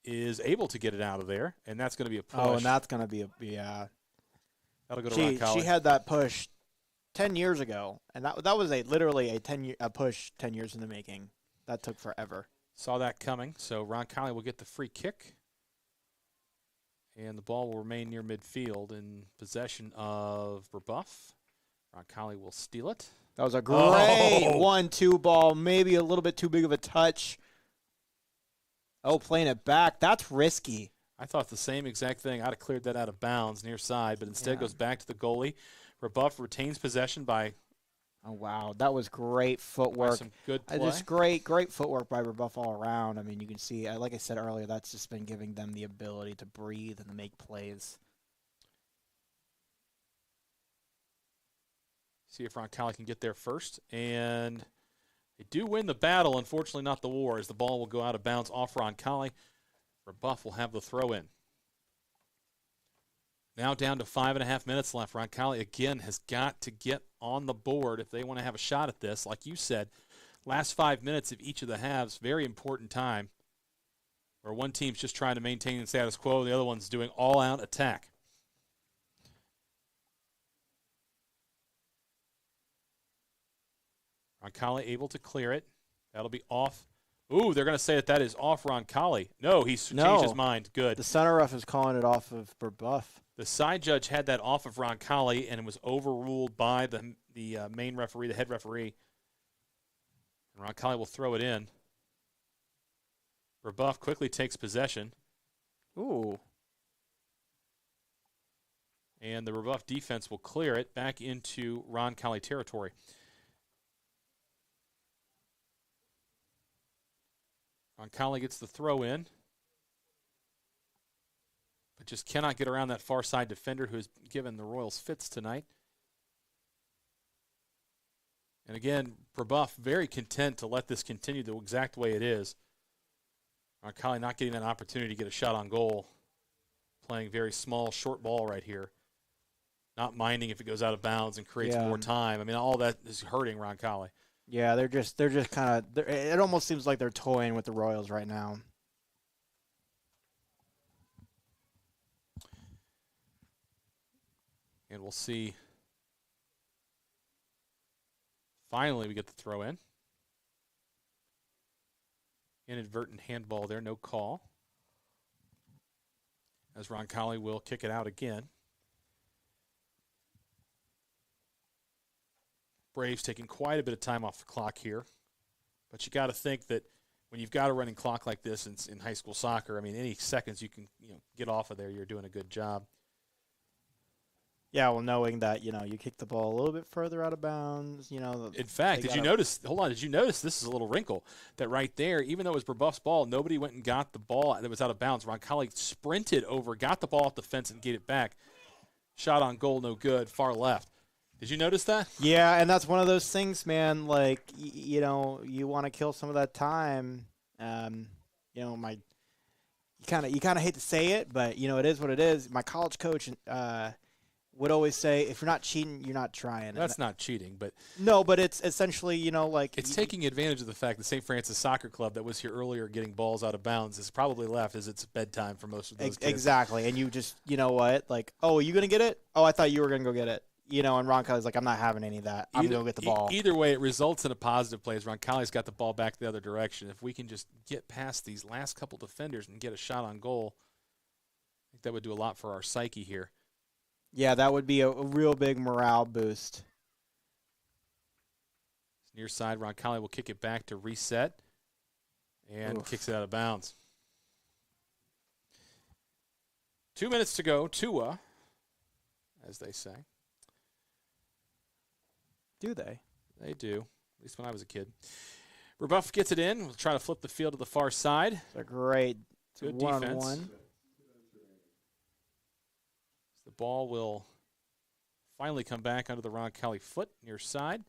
S1: is able to get it out of there, and that's going to be a push.
S2: Oh, and that's going to be
S1: that'll go to Roncalli.
S2: She had that push 10 years ago, and that was literally a push 10 years in the making. That took forever.
S1: Saw that coming, so Roncalli will get the free kick, and the ball will remain near midfield in possession of Brebeuf. Roncalli will steal it.
S2: That was a great 1-2 ball, maybe a little bit too big of a touch. Oh, playing it back. That's risky.
S1: I thought the same exact thing. I'd have cleared that out of bounds near side, but instead goes back to the goalie. Brebeuf retains possession by...
S2: Oh, wow. That was great footwork.
S1: Some good play.
S2: Just great footwork by Brebeuf all around. I mean, you can see, like I said earlier, that's just been giving them the ability to breathe and to make plays.
S1: See if Roncalli can get there first. And they do win the battle, unfortunately not the war, as the ball will go out of bounds off Roncalli. Brebeuf will have the throw in. Now down to 5.5 minutes left. Roncalli, again, has got to get on the board if they want to have a shot at this. Like you said, last 5 minutes of each of the halves, very important time, where one team's just trying to maintain the status quo, the other one's doing all-out attack. Roncalli able to clear it. That'll be off. Ooh, they're going to say that is off Roncalli. No, he's changed his mind. Good.
S2: The center ref is calling it off of Brebeuf.
S1: The side judge had that off of Roncalli, and it was overruled by the main referee, the head referee. And Roncalli will throw it in. Brebeuf quickly takes possession.
S2: Ooh.
S1: And the Brebeuf defense will clear it back into Roncalli territory. Roncalli gets the throw in, but just cannot get around that far side defender who has given the Royals fits tonight. And again, Brebeuf very content to let this continue the exact way it is. Roncalli not getting that opportunity to get a shot on goal. Playing very small, short ball right here. Not minding if it goes out of bounds and creates more time. I mean, all that is hurting Roncalli.
S2: Yeah, they're just kind of. It almost seems like they're toying with the Royals right now.
S1: And we'll see. Finally, we get the throw in. Inadvertent handball there, no call. As Roncalli will kick it out again. Braves taking quite a bit of time off the clock here. But you got to think that when you've got a running clock like this in high school soccer, I mean, any seconds you can get off of there, you're doing a good job.
S2: Yeah, well, knowing that, you kick the ball a little bit further out of bounds,
S1: In fact, did you notice this is a little wrinkle, that right there, even though it was Brebeuf's ball, nobody went and got the ball that was out of bounds. Roncalli sprinted over, got the ball off the fence and get it back. Shot on goal, no good, far left. Did you notice that?
S2: Yeah, and that's one of those things, man. Like, you want to kill some of that time. You kind of hate to say it, but it is what it is. My college coach would always say, if you're not cheating, you're not trying.
S1: That's not cheating, but
S2: no, but it's essentially,
S1: it's taking advantage of the fact that St. Francis Soccer Club that was here earlier getting balls out of bounds is probably left as it's bedtime for most of those kids.
S2: Exactly, and you just, like, oh, are you gonna get it? Oh, I thought you were gonna go get it. And Roncalli's like, I'm not having any of that. I'm going to go get the ball.
S1: Either way, it results in a positive play as Roncalli's got the ball back the other direction. If we can just get past these last couple defenders and get a shot on goal, I think that would do a lot for our psyche here.
S2: Yeah, that would be a real big morale boost.
S1: Near side, Roncalli will kick it back to reset and kicks it out of bounds. 2 minutes to go. Tua, as they say.
S2: Do they?
S1: They do, at least when I was a kid. Brebeuf gets it in. We'll try to flip the field to the far side.
S2: It's a great
S1: good
S2: defense.
S1: One. The ball will finally come back under the Roncalli foot near side.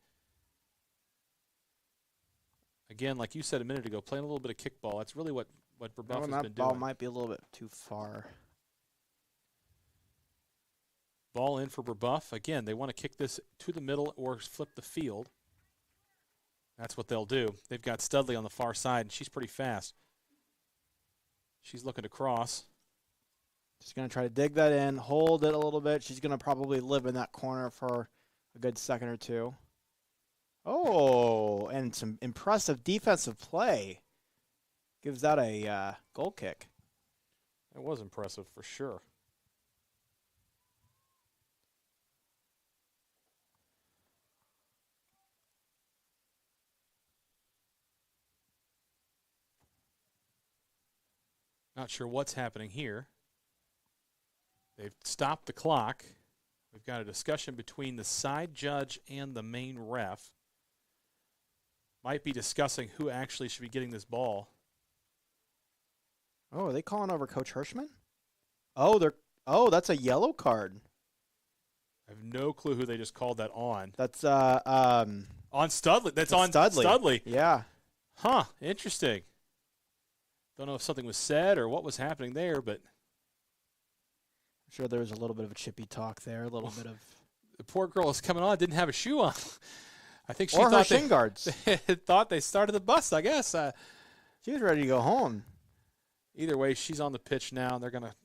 S1: Again, like you said a minute ago, playing a little bit of kickball. That's really what Brebeuf has been doing.
S2: That ball might be a little bit too far.
S1: Ball in for Brebeuf. Again, they want to kick this to the middle or flip the field. That's what they'll do. They've got Studley on the far side, and she's pretty fast. She's looking to cross.
S2: She's going to try to dig that in, hold it a little bit. She's going to probably live in that corner for a good second or two. Oh, and some impressive defensive play. Gives that a goal kick.
S1: That was impressive for sure. Not sure what's happening here. They've stopped the clock. We've got a discussion between the side judge and the main ref. Might be discussing who actually should be getting this ball.
S2: Oh, are they calling over Coach Hirschman? Oh, that's a yellow card.
S1: I have no clue who they just called that on.
S2: That's
S1: on Studley. That's on Studley.
S2: Yeah.
S1: Huh, interesting. Don't know if something was said or what was happening there, but
S2: sure there was a little bit of a chippy talk there, a little bit of.
S1: The poor girl is coming on, didn't have a shoe on. I think she
S2: or her
S1: thought
S2: shin guards.
S1: They thought they started the bus, I guess.
S2: She was ready to go home.
S1: Either way, she's on the pitch now, and they're going to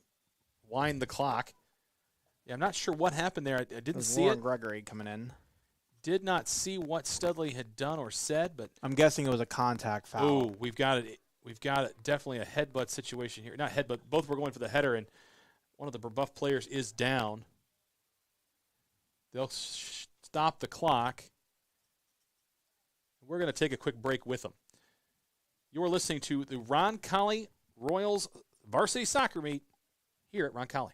S1: wind the clock. Yeah, I'm not sure what happened there. I didn't see
S2: Lauren
S1: it.
S2: Gregory coming in.
S1: Did not see what Studley had done or said, but
S2: I'm guessing it was a contact foul.
S1: oh, we've got it. We've got it. Definitely a headbutt situation here. Not headbutt. Both were going for the header, and one of the Brebeuf players is down. They'll stop the clock. We're going to take a quick break with them. You're listening to the Roncalli Royals varsity soccer meet here at Roncalli.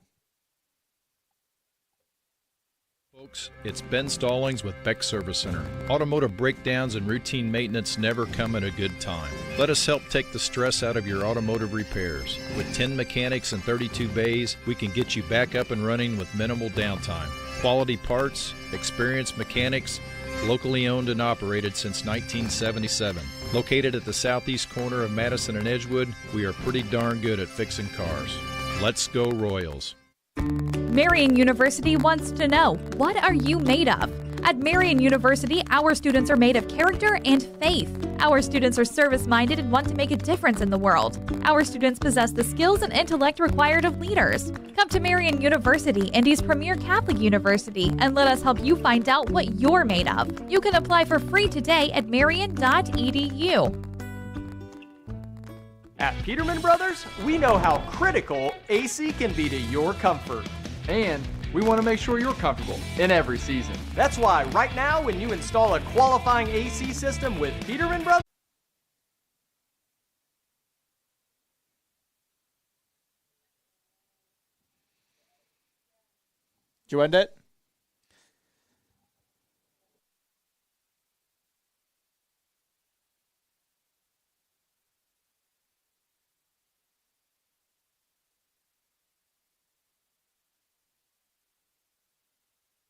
S4: Folks, it's Ben Stallings with Beck Service Center. Automotive breakdowns and routine maintenance never come at a good time. Let us help take the stress out of your automotive repairs. With 10 mechanics and 32 bays, we can get you back up and running with minimal downtime. Quality parts, experienced mechanics, locally owned and operated since 1977. Located at the southeast corner of Madison and Edgewood, we are pretty darn good at fixing cars. Let's go Royals.
S10: Marian University wants to know, what are you made of? At Marian University, our students are made of character and faith. Our students are service-minded and want to make a difference in the world. Our students possess the skills and intellect required of leaders. Come to Marian University, Indy's premier Catholic university, and let us help you find out what you're made of. You can apply for free today at marian.edu.
S7: At Peterman Brothers, we know how critical AC can be to your comfort. And we want to make sure you're comfortable in every season. That's why right now, when you install a qualifying AC system with Peterman Brothers,
S2: Did you end it?